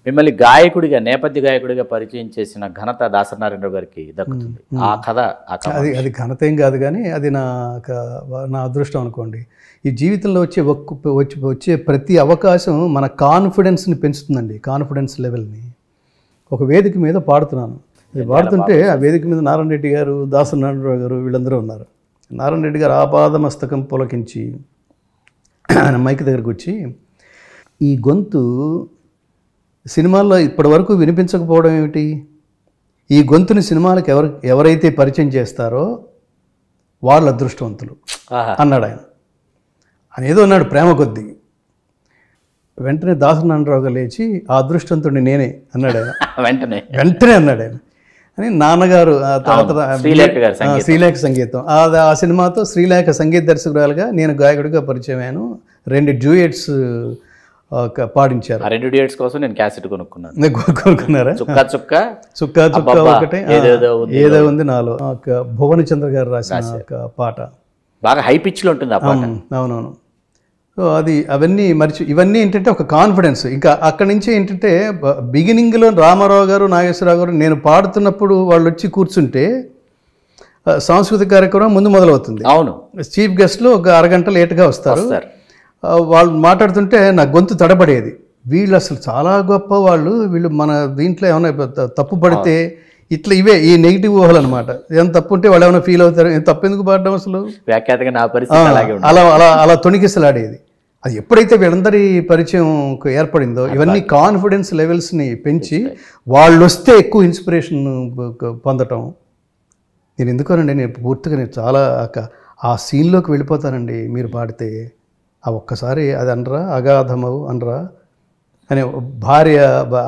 మిమ్మల్ని గాయకుడిగా, నేపథ్య గాయకుడిగా పరిచయం చేసిన ఘనత దాసరి నారాయణరావు గారికి దక్కుతుంది. ఆ కథ అది ఘనత ఏం కాదు, కానీ అది నా అదృష్టం అనుకోండి. ఈ జీవితంలో వచ్చే ప్రతి అవకాశం మన కాన్ఫిడెన్స్ని పెంచుతుందండి, కాన్ఫిడెన్స్ లెవెల్ని. ఒక వేదిక మీద పాడుతున్నాను, అది పాడుతుంటే ఆ వేదిక మీద నారాయణ రెడ్డి గారు, దాసరి నారాయణరావు గారు వీళ్ళందరూ ఉన్నారు. నారాయణ రెడ్డి గారు ఆపాదమస్తకం పులకించి ఆయన మైక్ దగ్గరకు వచ్చి, ఈ గొంతు సినిమాల్లో ఇప్పటి వరకు వినిపించకపోవడం ఏమిటి, ఈ గొంతుని సినిమాలకు ఎవరైతే పరిచయం చేస్తారో వాళ్ళ అదృష్టవంతులు అన్నాడు ఆయన. ఆయన ఏదో అన్నాడు ప్రేమ కొద్దీ. వెంటనే దాసరి నారాయణరావు గారు లేచి, ఆ అదృష్టవంతుడిని నేనే అన్నాడు ఆయన. వెంటనే అన్నాడు ఆయన. అని నాన్నగారు శ్రీలేఖ సంగీతం, ఆ సినిమాతో శ్రీలేఖ సంగీత దర్శకురాలుగా నేను గాయకుడిగా పరిచయం అయ్యాను. 2 డ్యూయెట్స్ పాడించారు. 2 డ్యూయెట్స్ కోసం నేను క్యాసెట్ కొనుక్కున్నాను. కొనుక్కున్నారా? చుక్కా చుక్కా ఒకటే, ఏదో ఉంది నాలో. భువనచంద్ర గారు రాసిన పాట బాగా హై పిచ్ లో ఉంటుంది ఆ పాట. అవునవును. సో అవన్నీ ఇవన్నీ ఏంటంటే ఒక కాన్ఫిడెన్స్. ఇంకా అక్కడి నుంచి ఏంటంటే బిగినింగ్లో రామారావు గారు, నాగేశ్వరరావు గారు నేను పాడుతున్నప్పుడు వాళ్ళు వచ్చి కూర్చుంటే సాంస్కృతిక కార్యక్రమం ముందు మొదలవుతుంది. అవును, చీఫ్ గెస్ట్లు ఒక అరగంట లేట్గా వస్తారు. వాళ్ళు మాట్లాడుతుంటే నా గొంతు తడబడేది. వీళ్ళు అసలు చాలా గొప్ప వాళ్ళు, వీళ్ళు మన దీంట్లో ఏమైనా తప్పు పడితే ఇట్లా ఈ నెగిటివ్ ఊహలు అనమాట. ఏమైనా తప్పు ఉంటే వాళ్ళు ఏమైనా ఫీల్ అవుతారు, తప్పు ఎందుకు పాడడం అసలు, అలా తొణికిసలాడేది. అది ఎప్పుడైతే వీళ్ళందరి పరిచయం ఏర్పడిందో ఇవన్నీ కాన్ఫిడెన్స్ లెవెల్స్ని పెంచి వాళ్ళు వస్తే ఎక్కువ ఇన్స్పిరేషన్ పొందటం. నేను ఎందుకోనండి, నేను పూర్తిగా చాలా ఆ సీన్లోకి వెళ్ళిపోతానండి. మీరు పాడితే ఆ ఒక్కసారి అది అనరా, అగాధమవు అనరా అనే భార్య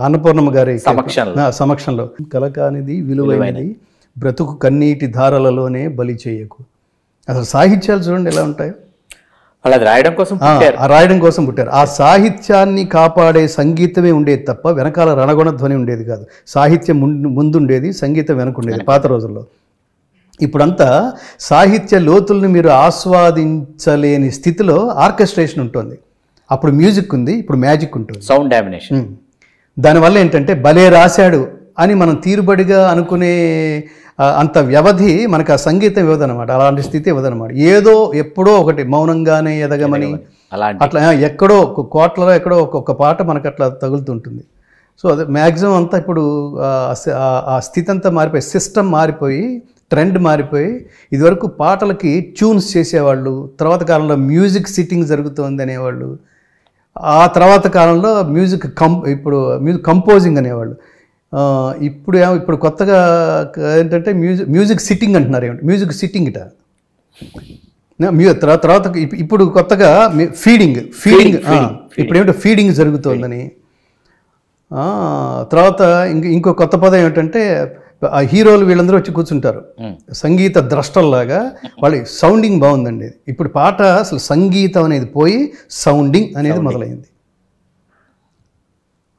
అన్నపూర్ణమ్మ గారి సమక్షంలో, కలకానిది విలువైనది బ్రతుకు కన్నీటి ధారలలోనే బలి చేయకు. అసలు సాహిత్యాలు చూడండి ఎలా ఉంటాయో. రాయడం కోసం పుట్టారు. ఆ సాహిత్యాన్ని కాపాడే సంగీతమే ఉండేది తప్ప వెనకాల రణగుణ ధ్వని ఉండేది కాదు. సాహిత్యం ముందుండేది, సంగీతం వెనకుండేది పాత రోజుల్లో. ఇప్పుడంతా సాహిత్య లోతుల్ని మీరు ఆస్వాదించలేని స్థితిలో ఆర్కెస్ట్రేషన్ ఉంటుంది. అప్పుడు మ్యూజిక్ ఉంది, ఇప్పుడు మ్యాజిక్ ఉంటుంది, సౌండ్ డామినేషన్. దానివల్ల ఏంటంటే భలే రాశాడు అని మనం తీరుబడిగా అనుకునే అంత వ్యవధి మనకు ఆ సంగీతం ఇవ్వదనమాట. అలాంటి స్థితి ఇవ్వదనమాట. ఏదో ఎప్పుడో ఒకటి మౌనంగానే ఎదగమని అట్లా ఎక్కడో కోట్లలో ఎక్కడో ఒక్కొక్క పాట మనకు అట్లా తగులుతుంటుంది. సో అదే మ్యాక్సిమం అంతా ఇప్పుడు ఆ స్థితి అంతా మారిపోయి, సిస్టమ్ మారిపోయి, ట్రెండ్ మారిపోయి, ఇదివరకు పాటలకి ట్యూన్స్ చేసేవాళ్ళు, తర్వాత కాలంలో మ్యూజిక్ సిట్టింగ్ జరుగుతుంది అనేవాళ్ళు, ఆ తర్వాత కాలంలో మ్యూజిక్ కంపోజింగ్ అనేవాళ్ళు. ఇప్పుడు కొత్తగా ఏంటంటే మ్యూజిక్ సిట్టింగ్ అంటున్నారు. ఏమంటే మ్యూజిక్ సిట్టింగ్ ఇట. తర్వాత ఇప్పుడు కొత్తగా ఫీడింగ్ ఇప్పుడు ఏమిటో ఫీడింగ్ జరుగుతోందని. తర్వాత ఇంకో కొత్త పదం ఏమిటంటే ఆ హీరోలు వీళ్ళందరూ వచ్చి కూర్చుంటారు సంగీత ద్రష్టల్లాగా. వాళ్ళకి సౌండింగ్ బాగుందండి. ఇప్పుడు పాట అసలు సంగీతం అనేది పోయి సౌండింగ్ అనేది మొదలైంది.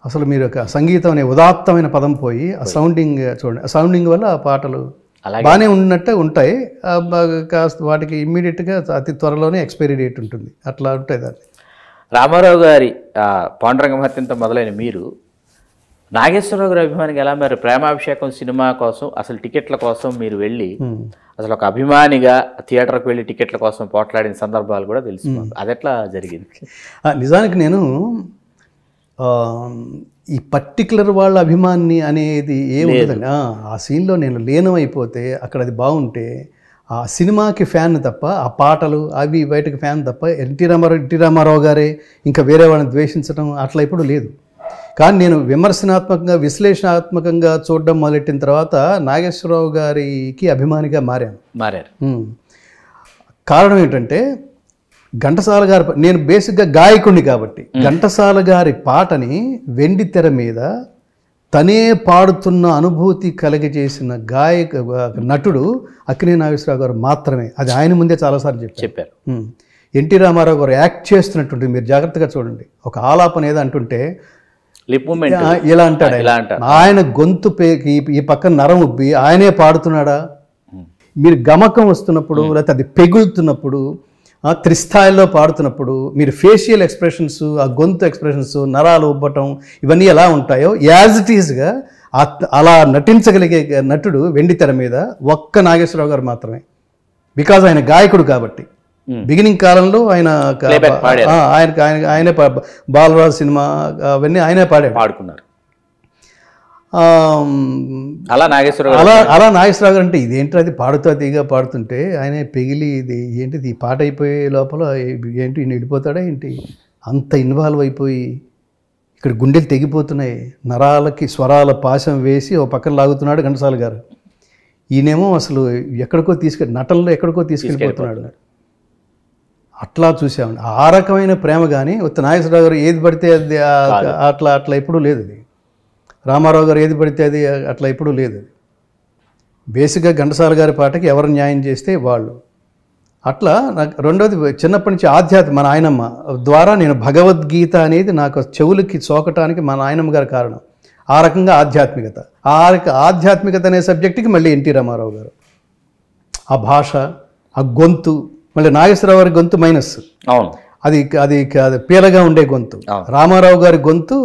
అసలు మీరు ఒక సంగీతం అనే ఉదాత్తమైన పదం పోయి ఆ సౌండింగ్ చూడండి. ఆ సౌండింగ్ వల్ల ఆ పాటలు బాగానే ఉన్నట్టే ఉంటాయి, కాస్త వాటికి ఇమ్మీడియట్గా అతి త్వరలోనే ఎక్స్పైరీ డేట్ ఉంటుంది. అట్లా ఉంటాయి దాన్ని. రామారావు గారి పాండురంగ మహత్యంతో మొదలైన మీరు నాగేశ్వరరావు గారి అభిమానికి ఎలా మరి? ప్రేమాభిషేకం సినిమా కోసం అసలు టికెట్ల కోసం మీరు వెళ్ళి అసలు ఒక అభిమానిగా థియేటర్కి వెళ్ళి టికెట్ల కోసం పోట్లాడిన సందర్భాలు కూడా తెలుసు. అది ఎట్లా జరిగింది? నిజానికి నేను ఈ పర్టికులర్ వాళ్ళ అభిమాని అనేది ఏముంటుందండి. ఆ సీన్లో నేను లీనమైపోతే అక్కడ అది బాగుంటే ఆ సినిమాకి ఫ్యాన్ తప్ప, ఆ పాటలు అవి బయటకు ఫ్యాన్ తప్ప ఎన్టీ రామారావు గారే ఇంకా వేరే వాళ్ళని ద్వేషించడం అట్లా ఇప్పుడు లేదు. కానీ నేను విమర్శనాత్మకంగా, విశ్లేషణాత్మకంగా చూడడం మొదలెట్టిన తర్వాత నాగేశ్వరరావు గారికి అభిమానిగా మారారు. కారణం ఏంటంటే ఘంటసాల గారి, నేను బేసిక్గా గాయకుడిని కాబట్టి ఘంటసాల గారి పాటని వెండి తెర మీద తనే పాడుతున్న అనుభూతి కలిగజేసిన నటుడు అక్కినేని నాగేశ్వరరావు గారు మాత్రమే. అది ఆయన ముందే చాలాసార్లు చెప్పారు. ఎన్టీ రామారావు గారు యాక్ట్ చేస్తున్నట్టుంటుంది, మీరు జాగ్రత్తగా చూడండి. ఒక ఆలాపన ఏదో అంటుంటే ఇలా అంటాడు, ఆయన గొంతు ఈ పక్కన నరం ఉబ్బి ఆయనే పాడుతున్నాడా? మీరు గమకం వస్తున్నప్పుడు లేకపోతే అది పెగులుతున్నప్పుడు త్రిస్థాయిలో పాడుతున్నప్పుడు మీరు ఫేషియల్ ఎక్స్ప్రెషన్స్, ఆ గొంతు ఎక్స్ప్రెషన్స్, నరాలు ఉబ్బటం ఇవన్నీ ఎలా ఉంటాయో యాజ్ ఇట్ ఈజ్గా అలా నటించగలిగే నటుడు వెండితెర మీద ఒక్క నాగేశ్వరరావు గారు మాత్రమే. బికాజ్ ఆయన గాయకుడు కాబట్టి. బిగినింగ్ కాలంలో ఆయనే బాలరాజు సినిమా అవన్నీ ఆయనే పాడుకున్నారు. అలా నాగేశ్వరరావు గారు అంటే ఇదేంటి అది పాడుతా తీగా పాడుతుంటే ఆయనే పెగిలి ఇది ఏంటిది ఈ పాట అయిపోయే లోపల ఏంటి ఈయన వెళ్ళిపోతాడా ఏంటి, అంత ఇన్వాల్వ్ అయిపోయి ఇక్కడ గుండెలు తెగిపోతున్నాయి, నరాలకి స్వరాల పాశం వేసి ఓ పక్కన లాగుతున్నాడు ఘంటసాల గారు. ఈయనేమో అసలు ఎక్కడికో నటనలో ఎక్కడికో తీసుకెళ్ళిపోతున్నాడు. అట్లా చూసామండి. ఆ రకమైన ప్రేమ కానీ నాగేశ్వరరావు గారు ఏది పడితే అది అట్లా ఎప్పుడూ లేదు. అది రామారావు గారు ఏది పడితే అది అట్లా ఎప్పుడూ లేదు. బేసిక్గా ఘంటసాల గారి పాటకి ఎవరు న్యాయం చేస్తే వాళ్ళు. అట్లా నాకు రెండోది చిన్నప్పటి నుంచి మన నాయనమ్మ ద్వారా నేను భగవద్గీత అనేది నాకు చెవులకి సోకటానికి మా నాయనమ్మ గారి కారణం. ఆ రకంగా ఆధ్యాత్మికత అనే సబ్జెక్టుకి మళ్ళీ ఎన్టీ రామారావు గారు, ఆ భాష, ఆ గొంతు, మళ్ళీ నాగేశ్వరరావు గారి గొంతు మైనస్, అవును అది పీలగా ఉండే గొంతు. రామారావు గారి గొంతు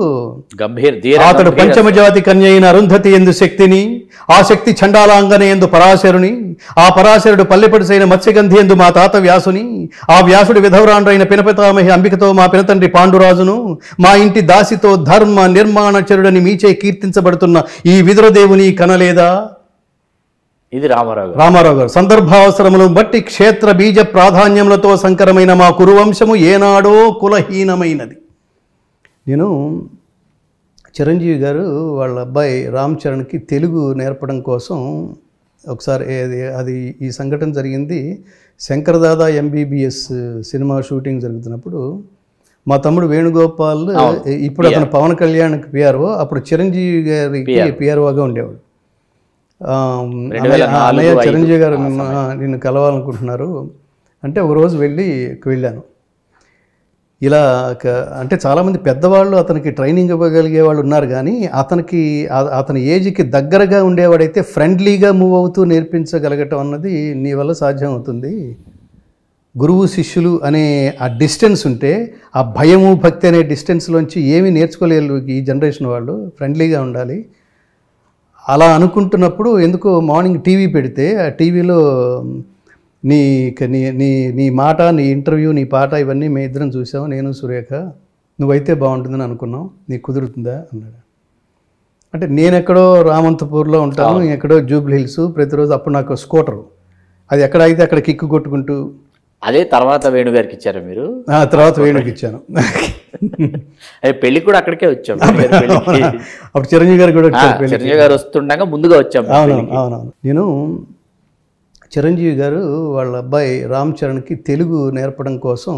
అతడు పంచమజాతి కన్య అయిన అరుంధతి ఎందు శక్తిని, ఆ శక్తి చండాలాంగనే ఎందు పరాశరుని, ఆ పరాశరుడు పల్లెపడిసైన మత్స్యగంధి ఎందు మా తాత వ్యాసుని, ఆ వ్యాసుడు విధవరాండ్రైన పినపితామహి అంబికతో మా పినతండ్రి పాండురాజును, మా ఇంటి దాసితో ధర్మ నిర్మాణచరుడని మీచే కీర్తించబడుతున్న ఈ విదురదేవుని కనలేదా. ఇది రామారావు గారు. సందర్భావసరములను బట్టి క్షేత్ర బీజ ప్రాధాన్యములతో సంకరమైన మా కురువంశము ఏనాడో కులహీనమైనది. నేను చిరంజీవి గారు వాళ్ళ అబ్బాయి రామ్ చరణ్కి తెలుగు నేర్పడం కోసం ఒకసారి అది ఈ సంఘటన జరిగింది. శంకరదాదా MBBS సినిమా షూటింగ్ జరుగుతున్నప్పుడు మా తమ్ముడు వేణుగోపాల్, ఇప్పుడు అతను పవన్ కళ్యాణ్కి PRO, అప్పుడు చిరంజీవి గారికి PROగా ఉండేవాడు. అన్నయ్య చిరంజీవి గారు నిన్ను కలవాలనుకుంటున్నారు అంటే ఒకరోజు వెళ్ళాను. ఇలా అంటే చాలామంది పెద్దవాళ్ళు అతనికి ట్రైనింగ్ ఇవ్వగలిగే వాళ్ళు ఉన్నారు, కానీ అతని ఏజ్కి దగ్గరగా ఉండేవాడైతే ఫ్రెండ్లీగా మూవ్ అవుతూ నేర్పించగలగటం అన్నది నీ వల్ల సాధ్యం అవుతుంది. గురువు శిష్యులు అనే ఆ డిస్టెన్స్ ఉంటే, ఆ భయము భక్తి అనే డిస్టెన్స్లోంచి ఏమీ నేర్చుకోలేరు ఈ జనరేషన్ వాళ్ళు. ఫ్రెండ్లీగా ఉండాలి. అలా అనుకుంటున్నప్పుడు ఎందుకో మార్నింగ్ టీవీ పెడితే ఆ టీవీలో నీ మాట, నీ ఇంటర్వ్యూ, నీ పాట ఇవన్నీ మేము ఇద్దరం చూసాము, నేను సురేఖ. నువ్వైతే బాగుంటుందని అనుకున్నాం, నీకు కుదురుతుందా అన్నాడు. అంటే నేనెక్కడో రామంతపూర్లో ఉంటాను, ఎక్కడో జూబ్లీ హిల్స్. ప్రతిరోజు అప్పుడు నాకు స్కూటరు, అది ఎక్కడ అయితే అక్కడ కిక్కు కొట్టుకుంటూ. అదే తర్వాత వేణుగారికి ఇచ్చారా మీరు? తర్వాత వేణుకి ఇచ్చాను. పెళ్లి కూడా అక్కడికే వచ్చాము. అప్పుడు చిరంజీవి గారు కూడా చిరంజీవి గారు వస్తుండగా ముందుగా వచ్చాము. అవునవును. నేను చిరంజీవి గారు వాళ్ళ అబ్బాయి రామ్ చరణ్కి తెలుగు నేర్పడం కోసం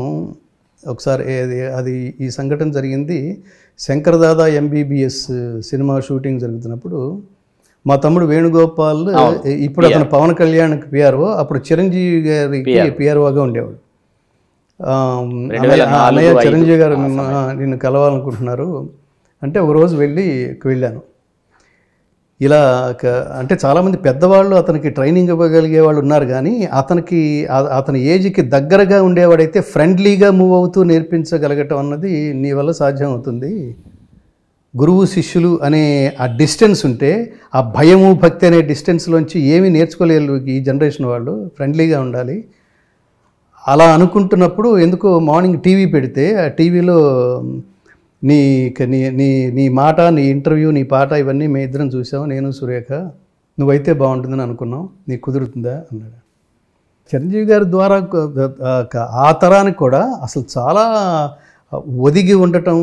ఒకసారి అది ఈ సంఘటన జరిగింది. శంకరదాదా MBBS సినిమా షూటింగ్ జరుగుతున్నప్పుడు మా తమ్ముడు వేణుగోపాల్, ఇప్పుడు అతను పవన్ కళ్యాణ్కి PRO, అప్పుడు చిరంజీవి గారికి PROగా ఉండేవాడు. అన్నయ్య చిరంజీవి గారు నిన్ను కలవాలనుకుంటున్నారు అంటే ఒకరోజు వెళ్ళాను. ఇలా అంటే చాలామంది పెద్దవాళ్ళు అతనికి ట్రైనింగ్ ఇవ్వగలిగే వాళ్ళు ఉన్నారు, కానీ అతని ఏజ్కి దగ్గరగా ఉండేవాడైతే ఫ్రెండ్లీగా మూవ్ అవుతూ నేర్పించగలగటం అన్నది నీ వల్ల సాధ్యం అవుతుంది. గురువు శిష్యులు అనే ఆ డిస్టెన్స్ ఉంటే, ఆ భయము భక్తి అనే డిస్టెన్స్లోంచి ఏమీ నేర్చుకోలేరు ఈ జనరేషన్ వాళ్ళు. ఫ్రెండ్లీగా ఉండాలి. అలా అనుకుంటున్నప్పుడు ఎందుకో మార్నింగ్ టీవీ పెడితే ఆ టీవీలో నీ మాట, నీ ఇంటర్వ్యూ, నీ పాట ఇవన్నీ మేము ఇద్దరం చూసాము, నేను సురేఖ. నువ్వైతే బాగుంటుందని అనుకున్నాం, నీకు కుదురుతుందా అన్నాడు. చిరంజీవి గారి ద్వారా ఆ తరానికి కూడా అసలు చాలా ఒదిగి ఉండటం.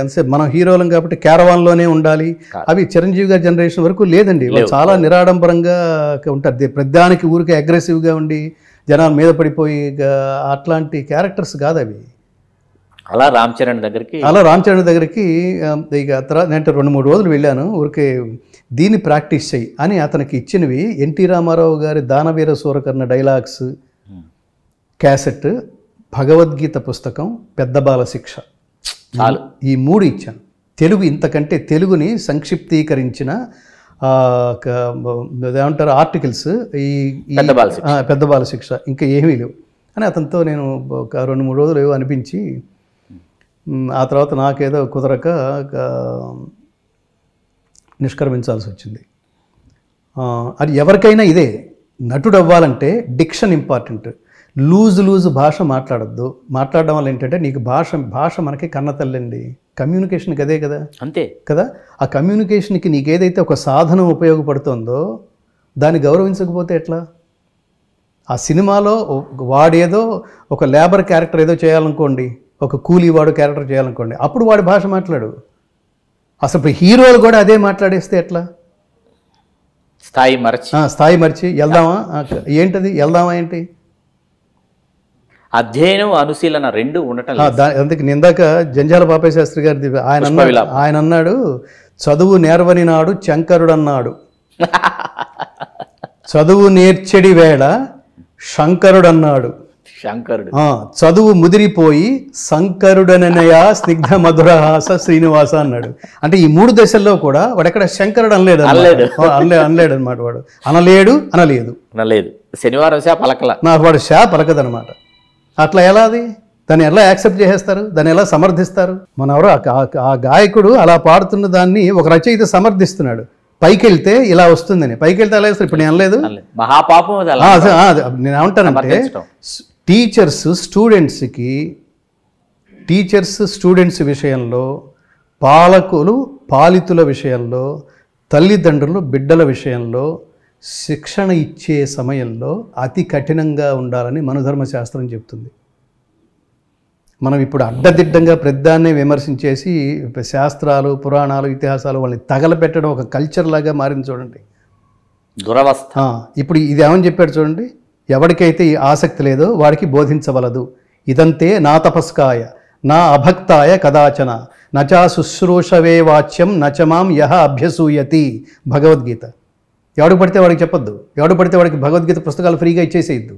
ఎంతసేపు మనం హీరోలం కాబట్టి క్యారవాన్లోనే ఉండాలి, అవి చిరంజీవి గారి జనరేషన్ వరకు లేదండి. వాళ్ళు చాలా నిరాడంబరంగా ఉంటారు. ప్రతిదానికి ఊరికే అగ్రెసివ్గా ఉండి జనాల మీద పడిపోయి అట్లాంటి క్యారెక్టర్స్ కాదు అవి. అలా రామ్ చరణ్ దగ్గరికి ఇక తర్వాత నేను 2-3 రోజులు వెళ్ళాను. ఊరికే దీన్ని ప్రాక్టీస్ చెయ్యి అని అతనికి ఇచ్చినవి ఎన్టీ రామారావు గారి దానవీర సూరకర్ణ డైలాగ్స్ క్యాసెట్, భగవద్గీత పుస్తకం, పెద్ద బాల శిక్ష, ఈ 3 ఇచ్చాను. తెలుగు ఇంతకంటే తెలుగుని సంక్షిప్తీకరించిన ఏమంటారు ఆర్టికల్స్, ఈ పెద్ద బాల శిక్ష ఇంకా ఏమీ లేవు. అని అతనితో నేను ఒక 2-3 రోజులు ఏవో అనిపించి ఆ తర్వాత నాకేదో కుదరక నిష్క్రమించాల్సి వచ్చింది. అది ఎవరికైనా ఇదే, నటుడు అవ్వాలంటే డిక్షన్ ఇంపార్టెంట్. లూజ్ భాష మాట్లాడద్దు. మాట్లాడడం వల్ల ఏంటంటే నీకు భాష మనకి కన్న తల్లండి. కమ్యూనికేషన్కి అదే కదా, అంతే కదా. ఆ కమ్యూనికేషన్కి నీకు ఏదైతే ఒక సాధనం ఉపయోగపడుతుందో దాన్ని గౌరవించకపోతే ఎట్లా? ఆ సినిమాలో వాడేదో ఒక లేబర్ క్యారెక్టర్ ఏదో చేయాలనుకోండి, ఒక కూలీవాడు క్యారెక్టర్ చేయాలనుకోండి, అప్పుడు వాడి భాష మాట్లాడు. అసలు ఇప్పుడు హీరోలు కూడా అదే మాట్లాడేస్తే ఎట్లా? స్థాయి మర్చి వెళ్దామా ఏంటది, వెళ్దామా ఏంటి? అధ్యయనం అనుశీలన రెండు ఉండటం. అందుకే నిందాక జంజాల పాపయ్య శాస్త్రి గారి ఆయన అన్నాడు, చదువు నేర్వని నాడు శంకరుడు అన్నాడు, చదువు నేర్చెడి వేళ శంకరుడు అన్నాడు, చదువు ముదిరిపోయి శంకరుడననయ స్నిగ్ధ మధురహాస శ్రీనివాస అన్నాడు. అంటే ఈ 3 దశల్లో కూడా వాడు ఎక్కడ శంకరుడు అనలేడు అనమాట. వాడు అనలేదు శనివారం నాకు వాడు పలకదనమాట. అట్లా ఎలా అది? దాన్ని ఎలా యాక్సెప్ట్ చేసేస్తారు? దాన్ని ఎలా సమర్థిస్తారు? మన ఎవరో ఆ గాయకుడు అలా పాడుతున్న దాన్ని ఒక రచయిత సమర్థిస్తున్నాడు. పైకి వెళ్తే ఇలా వస్తుందని, పైకి వెళ్తే అలా వేస్తారు. ఇప్పుడు నేను అనలేదు, మహాపాపం. నేను ఏమంటానంటే టీచర్స్ స్టూడెంట్స్ విషయంలో, పాలకులు పాలితుల విషయంలో, తల్లిదండ్రులు బిడ్డల విషయంలో శిక్షణ ఇచ్చే సమయంలో అతి కఠినంగా ఉండాలని మనుధర్మశాస్త్రం చెప్తుంది. మనం ఇప్పుడు అడ్డదిడ్డంగా ప్రతిదాన్నే విమర్శించేసి శాస్త్రాలు, పురాణాలు, ఇతిహాసాలు వాళ్ళని తగలపెట్టడం ఒక కల్చర్ లాగా మారింది చూడండి, దురవస్థ. ఇప్పుడు ఇది ఏమని చెప్పాడు చూడండి, ఎవరికైతే ఈ ఆసక్తి లేదో వాడికి బోధించవలదు. ఇదంతే నా తపస్కాయ నా అభక్తాయ కదాచన నచా శుశ్రూషవే వాచ్యం నచమాం యహ అభ్యసూయతి. భగవద్గీత. ఎవడు పడితే వాడికి చెప్పొద్దు, ఎవడు పడితే వాడికి భగవద్గీత పుస్తకాలు ఫ్రీగా ఇచ్చేసేయద్దు.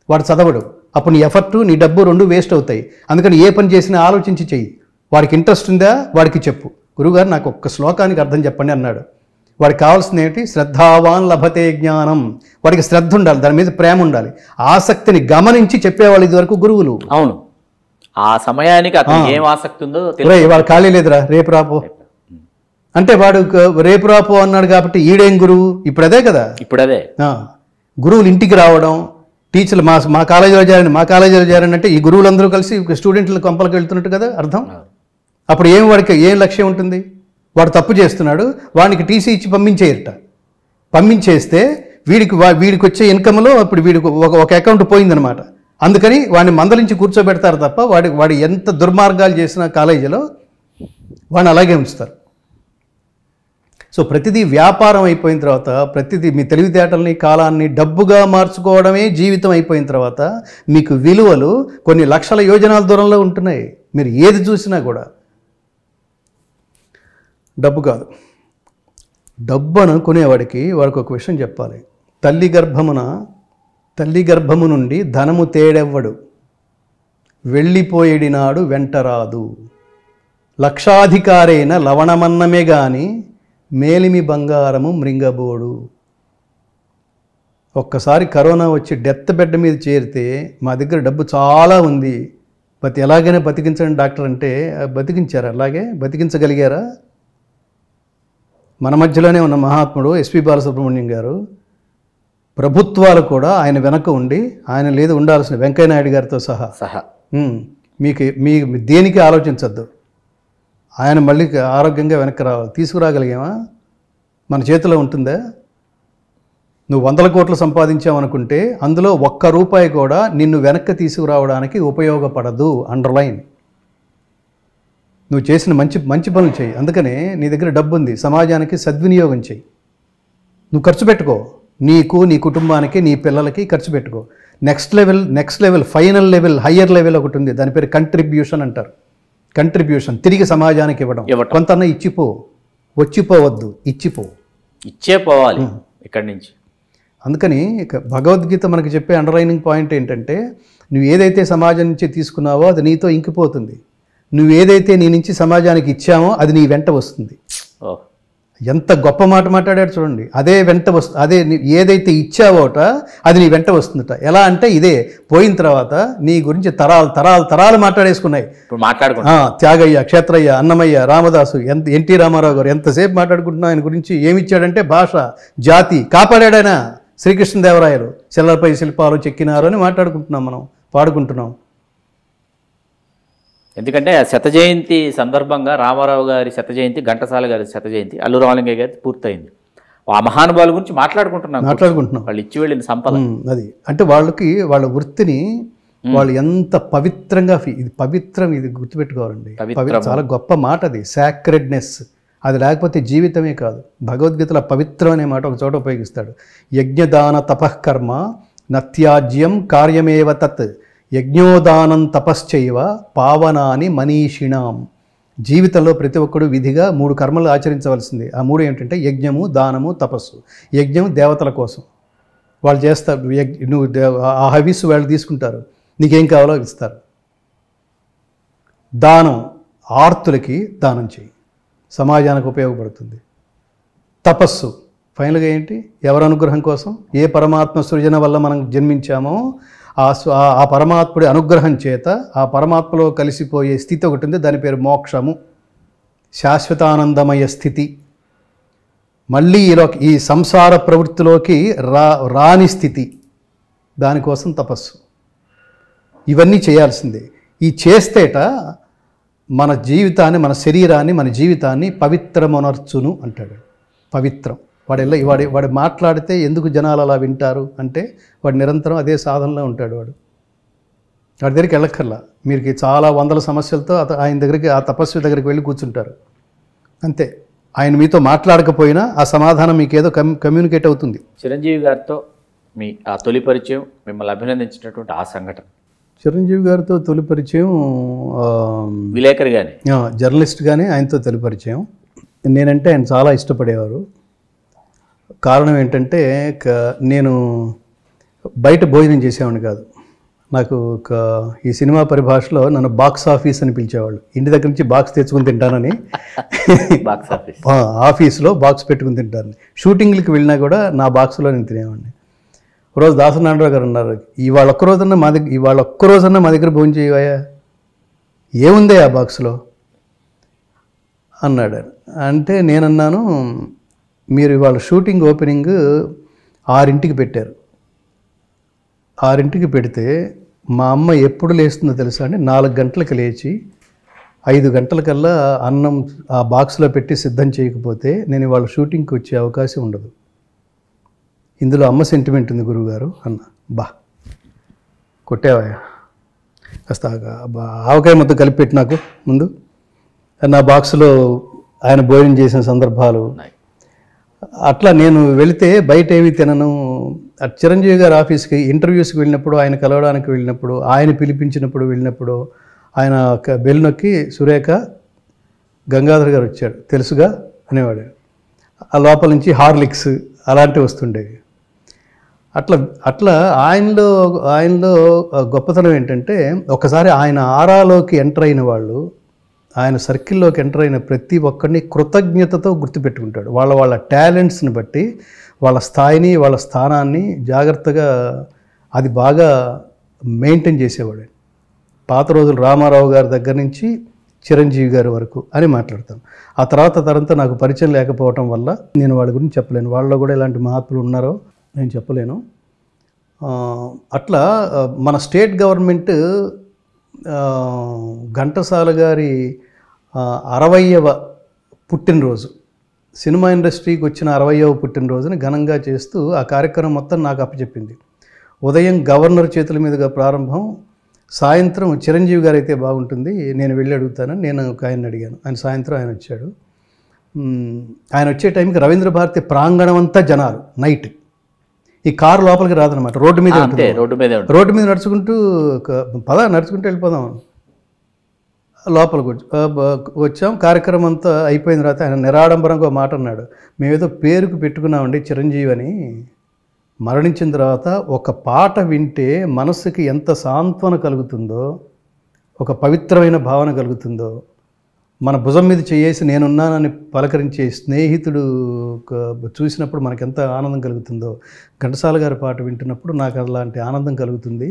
వాడు చదవడు, అప్పుడు నీ ఎఫర్టు నీ డబ్బు 2 వేస్ట్ అవుతాయి. అందుకని ఏ పని చేసినా ఆలోచించి చెయ్యి. వాడికి ఇంట్రెస్ట్ ఉందా వాడికి చెప్పు, గురువుగారు నాకు ఒక్క శ్లోకానికి అర్థం చెప్పండి అన్నాడు. వాడికి కావాల్సింది ఏంటి? శ్రద్ధావాన్ లభతే జ్ఞానం. వాడికి శ్రద్ధ ఉండాలి, దాని మీద ప్రేమ ఉండాలి, ఆసక్తిని గమనించి చెప్పేవాళ్ళు ఇదివరకు గురువులు. అవును, ఆ సమయానికి ఏం ఆసక్తి ఉందో వాడు ఖాళీ లేదురా రేపు రాపో అంటే వాడు రేపు రాపో అన్నాడు కాబట్టి ఈడేం గురువు? ఇప్పుడు అదే కదా, ఇప్పుడు అదే గురువులు ఇంటికి రావడం. టీచర్లు మా కాలేజీలో చేరండి అంటే ఈ గురువులందరూ కలిసి స్టూడెంట్లు కొంపలకు వెళ్తున్నట్టు కదా అర్థం. అప్పుడు వాడికి ఏం లక్ష్యం ఉంటుంది? వాడు తప్పు చేస్తున్నాడు, వాడికి టీసీ ఇచ్చి పంపించేస్తే వీడికి వచ్చే ఇన్కమ్లో ఇప్పుడు వీడికి ఒక అకౌంట్ పోయిందనమాట. అందుకని వాడిని మందలించి కూర్చోబెడతారు తప్ప వాడు ఎంత దుర్మార్గాలు చేసినా కాలేజీలో వాడిని అలాగే ఉంచుతారు. సో ప్రతిదీ వ్యాపారం అయిపోయిన తర్వాత, ప్రతిదీ మీ తెలివితేటల్ని కాలాన్ని డబ్బుగా మార్చుకోవడమే జీవితం అయిపోయిన తర్వాత మీకు విలువలు కొన్ని లక్షల యోజనాల దూరంలో ఉంటున్నాయి. మీరు ఏది చూసినా కూడా డబ్బు కాదు. డబ్బు అనుకునేవాడికి వాడికి ఒక విషయం చెప్పాలి. తల్లి గర్భము నుండి ధనము తేడెవ్వడు, వెళ్ళిపోయేడినాడు వెంటరాదు. లక్షాధికారైన లవణమన్నమే గాని మేలిమి బంగారము మృంగబోడు. ఒక్కసారి కరోనా వచ్చి డెత్ బెడ్ మీద చేరితే మా దగ్గర డబ్బు చాలా ఉంది, ఎలాగైనా బతికించండి డాక్టర్ అంటే బతికించారా? అలాగే బతికించగలిగారా? మన మధ్యలోనే ఉన్న మహాత్ముడు ఎస్పి బాలసుబ్రహ్మణ్యం గారు, ప్రభుత్వాలు కూడా ఆయన వెనక ఉండి, ఆయన లేదు ఉండాల్సిన వెంకయ్యనాయుడు గారితో సహా మీకు దేనికి ఆలోచించద్దు, ఆయన మళ్ళీ ఆరోగ్యంగా వెనక్కి రావాలి. తీసుకురాగలిగామా? మన చేతిలో ఉంటుందా? నువ్వు 100 కోట్లు సంపాదించావనుకుంటే అందులో 1 రూపాయి కూడా నిన్ను వెనక్కి తీసుకురావడానికి ఉపయోగపడదు. అండర్లైన్. నువ్వు చేసిన మంచి పనులు చేయి. అందుకనే నీ దగ్గర డబ్బు ఉంది, సమాజానికి సద్వినియోగం చేయి. నువ్వు ఖర్చు పెట్టుకో, నీకు, నీ కుటుంబానికి, నీ పిల్లలకి ఖర్చు పెట్టుకో. Next level final level, higher level ఒకటి ఉంది, దాని పేరు కంట్రిబ్యూషన్ అంటారు. కంట్రిబ్యూషన్, తిరిగి సమాజానికి ఇవ్వడం. కొంత వచ్చిపోవద్దు, ఇచ్చే పోవాలి ఇక్కడి నుంచి. అందుకని భగవద్గీత మనకి చెప్పే అండర్లైనింగ్ పాయింట్ ఏంటంటే, నువ్వు ఏదైతే సమాజం నుంచి తీసుకున్నావో అది నీతో ఇంకిపోతుంది, నువ్వు ఏదైతే నీ నుంచి సమాజానికి ఇచ్చామో అది నీ వెంట వస్తుంది. ఎంత గొప్ప మాట మాట్లాడాడు చూడండి. అదే వెంట అదే ఏదైతే ఇచ్చావోట అది నీ వెంట వస్తుందట. ఎలా అంటే ఇదే పోయిన తర్వాత నీ గురించి తరాలు మాట్లాడేసుకున్నాయి. ఇప్పుడు మాట్లాడుకుంటాం. త్యాగయ్య, క్షేత్రయ్య, అన్నమయ్య, రామదాసు, ఎన్టీ రామారావు గారు ఎంతసేపు మాట్లాడుకుంటున్నాం ఆయన గురించి. ఏమిచ్చాడంటే భాష, జాతి కాపాడాడు ఆయన. శ్రీకృష్ణదేవరాయలు శిలలపై శిల్పాలు చెక్కినారు అని మాట్లాడుకుంటున్నాం, మనం పాడుకుంటున్నాం. ఎందుకంటే శత జయంతి సందర్భంగా రామారావు గారి శత జయంతి, ఘంటసాల గారి శత జయంతి, అల్లు రామలింగయ్య గారి పూర్తయింది. ఆ మహానుభావుల గురించి మాట్లాడుకుంటున్నాం. వాళ్ళు ఇచ్చి వెళ్ళిన సంపద అది. అంటే వాళ్ళ వృత్తిని వాళ్ళు ఎంత పవిత్రంగా ఇది పవిత్రం, ఇది గుర్తుపెట్టుకోవాలండి. చాలా గొప్ప మాట అది, సాక్రెడ్నెస్. అది లేకపోతే జీవితమే కాదు. భగవద్గీతలో పవిత్రం అనే మాట ఒక చోట ఉపయోగిస్తాడు. యజ్ఞదాన తపఃకర్మ నత్యాజ్యం కార్యమేవ తత్ యజ్ఞోదానం తపశ్చైవ పావనాని మనీషిణాం. జీవితంలో ప్రతి ఒక్కడు విధిగా 3 కర్మలు ఆచరించవలసింది. ఆ 3 ఏంటంటే యజ్ఞము, దానము, తపస్సు. యజ్ఞం దేవతల కోసం, వాళ్ళు చేస్తారు. నువ్వు ఆ హవిస్సు వాళ్ళు తీసుకుంటారు, నీకేం కావాలో ఇస్తారు. దానం, ఆర్తులకి దానం చేయి, సమాజానికి ఉపయోగపడుతుంది. తపస్సు ఫైనల్గా ఏంటి? ఎవరి అనుగ్రహం కోసం? ఏ పరమాత్మ సృజన వల్ల మనం జన్మించామో ఆ పరమాత్ముడి అనుగ్రహం చేత ఆ పరమాత్మలో కలిసిపోయే స్థితి ఒకటి ఉంది, దాని పేరు మోక్షము, శాశ్వతానందమయ స్థితి. మళ్ళీ ఈ సంసార ప్రవృత్తిలోకి రాని స్థితి, దానికోసం తపస్సు. ఇవన్నీ చేయాల్సిందే. ఈ చేస్తేట మన జీవితాన్ని, మన శరీరాన్ని, మన జీవితాన్ని పవిత్రమునర్చును అంటాడు. పవిత్రం. వాడు మాట్లాడితే ఎందుకు జనాలు అలా వింటారు అంటే వాడు నిరంతరం అదే సాధనలో ఉంటాడు. వాడి దగ్గరికి వెళ్ళక్కర్లా. మీరు చాలా వందల సమస్యలతో ఆయన దగ్గరికి, ఆ తపస్వి దగ్గరికి వెళ్ళి కూర్చుంటారు అంతే. ఆయన మీతో మాట్లాడకపోయినా ఆ సమాధానం మీకేదో కమ్యూనికేట్ అవుతుంది. చిరంజీవి గారితో మీ ఆ తొలి పరిచయం, మిమ్మల్ని అభినందించినటువంటి ఆ సంఘటన. చిరంజీవి గారితో తొలి పరిచయం విలేకరిగానే, జర్నలిస్ట్గానే ఆయనతో తొలి పరిచయం. నేనంటే ఆయన చాలా ఇష్టపడేవారు. కారణం ఏంటంటే నేను బయట భోజనం చేసేవాడిని కాదు. నాకు ఈ సినిమా పరిభాషలో నన్ను బాక్స్ ఆఫీస్ అని పిలిచేవాళ్ళు. ఇంటి దగ్గర నుంచి బాక్స్ తెచ్చుకుని తింటానని, ఆఫీస్లో బాక్స్ పెట్టుకుని తింటానని. షూటింగ్లకి వెళ్ళినా కూడా నా బాక్స్లో నేను తినేవాడిని. ఒకరోజు దాసనారాయణరావు గారు అన్నారు, ఇవాళ ఒక్కరోజన్నా మా దగ్గర భోజనం చేయవా, ఏముందే ఆ బాక్స్లో అన్నాడు. అంటే నేనన్నాను, మీరు ఇవాళ షూటింగ్ ఓపెనింగ్ 6ంటికి పెట్టారు. 6ంటికి పెడితే మా అమ్మ ఎప్పుడు లేస్తుందో తెలుసా అండి? 4 గంటలకు లేచి 5 గంటలకల్లా అన్నం ఆ బాక్స్లో పెట్టి సిద్ధం చేయకపోతే నేను ఇవాళ షూటింగ్కి వచ్చే అవకాశం ఉండదు. ఇందులో అమ్మ సెంటిమెంట్ ఉంది గురువుగారు అన్న. బా కొట్టేవా, కాస్త ఆవకాయ ముద్ద కలిపి పెట్టి నాకు ముందు. నా బాక్స్లో ఆయన భోజనం చేసిన సందర్భాలు. అట్లా నేను వెళితే బయట ఏమి తినను. చిరంజీవి గారి ఆఫీస్కి ఇంటర్వ్యూస్కి వెళ్ళినప్పుడు, ఆయన కలవడానికి వెళ్ళినప్పుడు, ఆయన పిలిపించినప్పుడు వెళ్ళినప్పుడు, ఆయన బెల్ నొక్కి సురేఖ గంగాధర్ గారు వచ్చాడు తెలుసుగా అనేవాడు. ఆ లోపల నుంచి హార్లిక్స్ అలాంటివి వస్తుండేవి. అట్లా ఆయనలో గొప్పతనం ఏంటంటే, ఒకసారి ఆయన ఆరాలోకి ఎంటర్ అయిన వాళ్ళు, ఆయన సర్కిల్లోకి ఎంటర్ అయిన ప్రతి ఒక్కరిని కృతజ్ఞతతో గుర్తుపెట్టుకుంటాడు. వాళ్ళ టాలెంట్స్ని బట్టి వాళ్ళ స్థాయిని, వాళ్ళ స్థానాన్ని జాగ్రత్తగా అది బాగా మెయింటైన్ చేసేవాడు. పాత రోజులు రామారావు గారి దగ్గర నుంచి చిరంజీవి గారి వరకు అని మాట్లాడతాను. ఆ తరంతా నాకు పరిచయం లేకపోవటం వల్ల నేను వాళ్ళ గురించి చెప్పలేను. వాళ్ళలో కూడా ఎలాంటి మహాత్ములు ఉన్నారో నేను చెప్పలేను. అట్లా మన స్టేట్ గవర్నమెంట్ ఘంటసాల గారి 60వ పుట్టినరోజు, సినిమా ఇండస్ట్రీకి వచ్చిన 60వ పుట్టినరోజుని ఘనంగా చేస్తూ ఆ కార్యక్రమం మొత్తం నాకు అప్పచెప్పింది. ఉదయం గవర్నర్ చేతుల మీదుగా ప్రారంభం, సాయంత్రం చిరంజీవి గారు అయితే బాగుంటుంది, నేను వెళ్ళి అడుగుతానని నేను ఆయన అడిగాను. సాయంత్రం ఆయన వచ్చాడు. ఆయన వచ్చే టైంకి రవీంద్ర భారతి ప్రాంగణం అంతా జనాలు. నైట్ ఈ కారు లోపలికి రాదనమాట, రోడ్డు మీద నడుచుకుంటూ నడుచుకుంటూ వెళ్ళిపోదాం. లోపలికి వచ్చాం. కార్యక్రమం అంతా అయిపోయిన తర్వాత ఆయన నిరాడంబరంగా మాట అన్నాడు, మేమేదో పేరుకు పెట్టుకున్నామండి చిరంజీవి అని. మరణించిన తర్వాత ఒక పాట వింటే మనసుకి ఎంత సాంత్వన కలుగుతుందో, ఒక పవిత్రమైన భావన కలుగుతుందో, మన భుజం మీద చేసి నేనున్నానని పలకరించే స్నేహితుడు చూసినప్పుడు మనకు ఎంత ఆనందం కలుగుతుందో, ఘంటసాల గారి పాట వింటున్నప్పుడు నాకు అలాంటి ఆనందం కలుగుతుంది.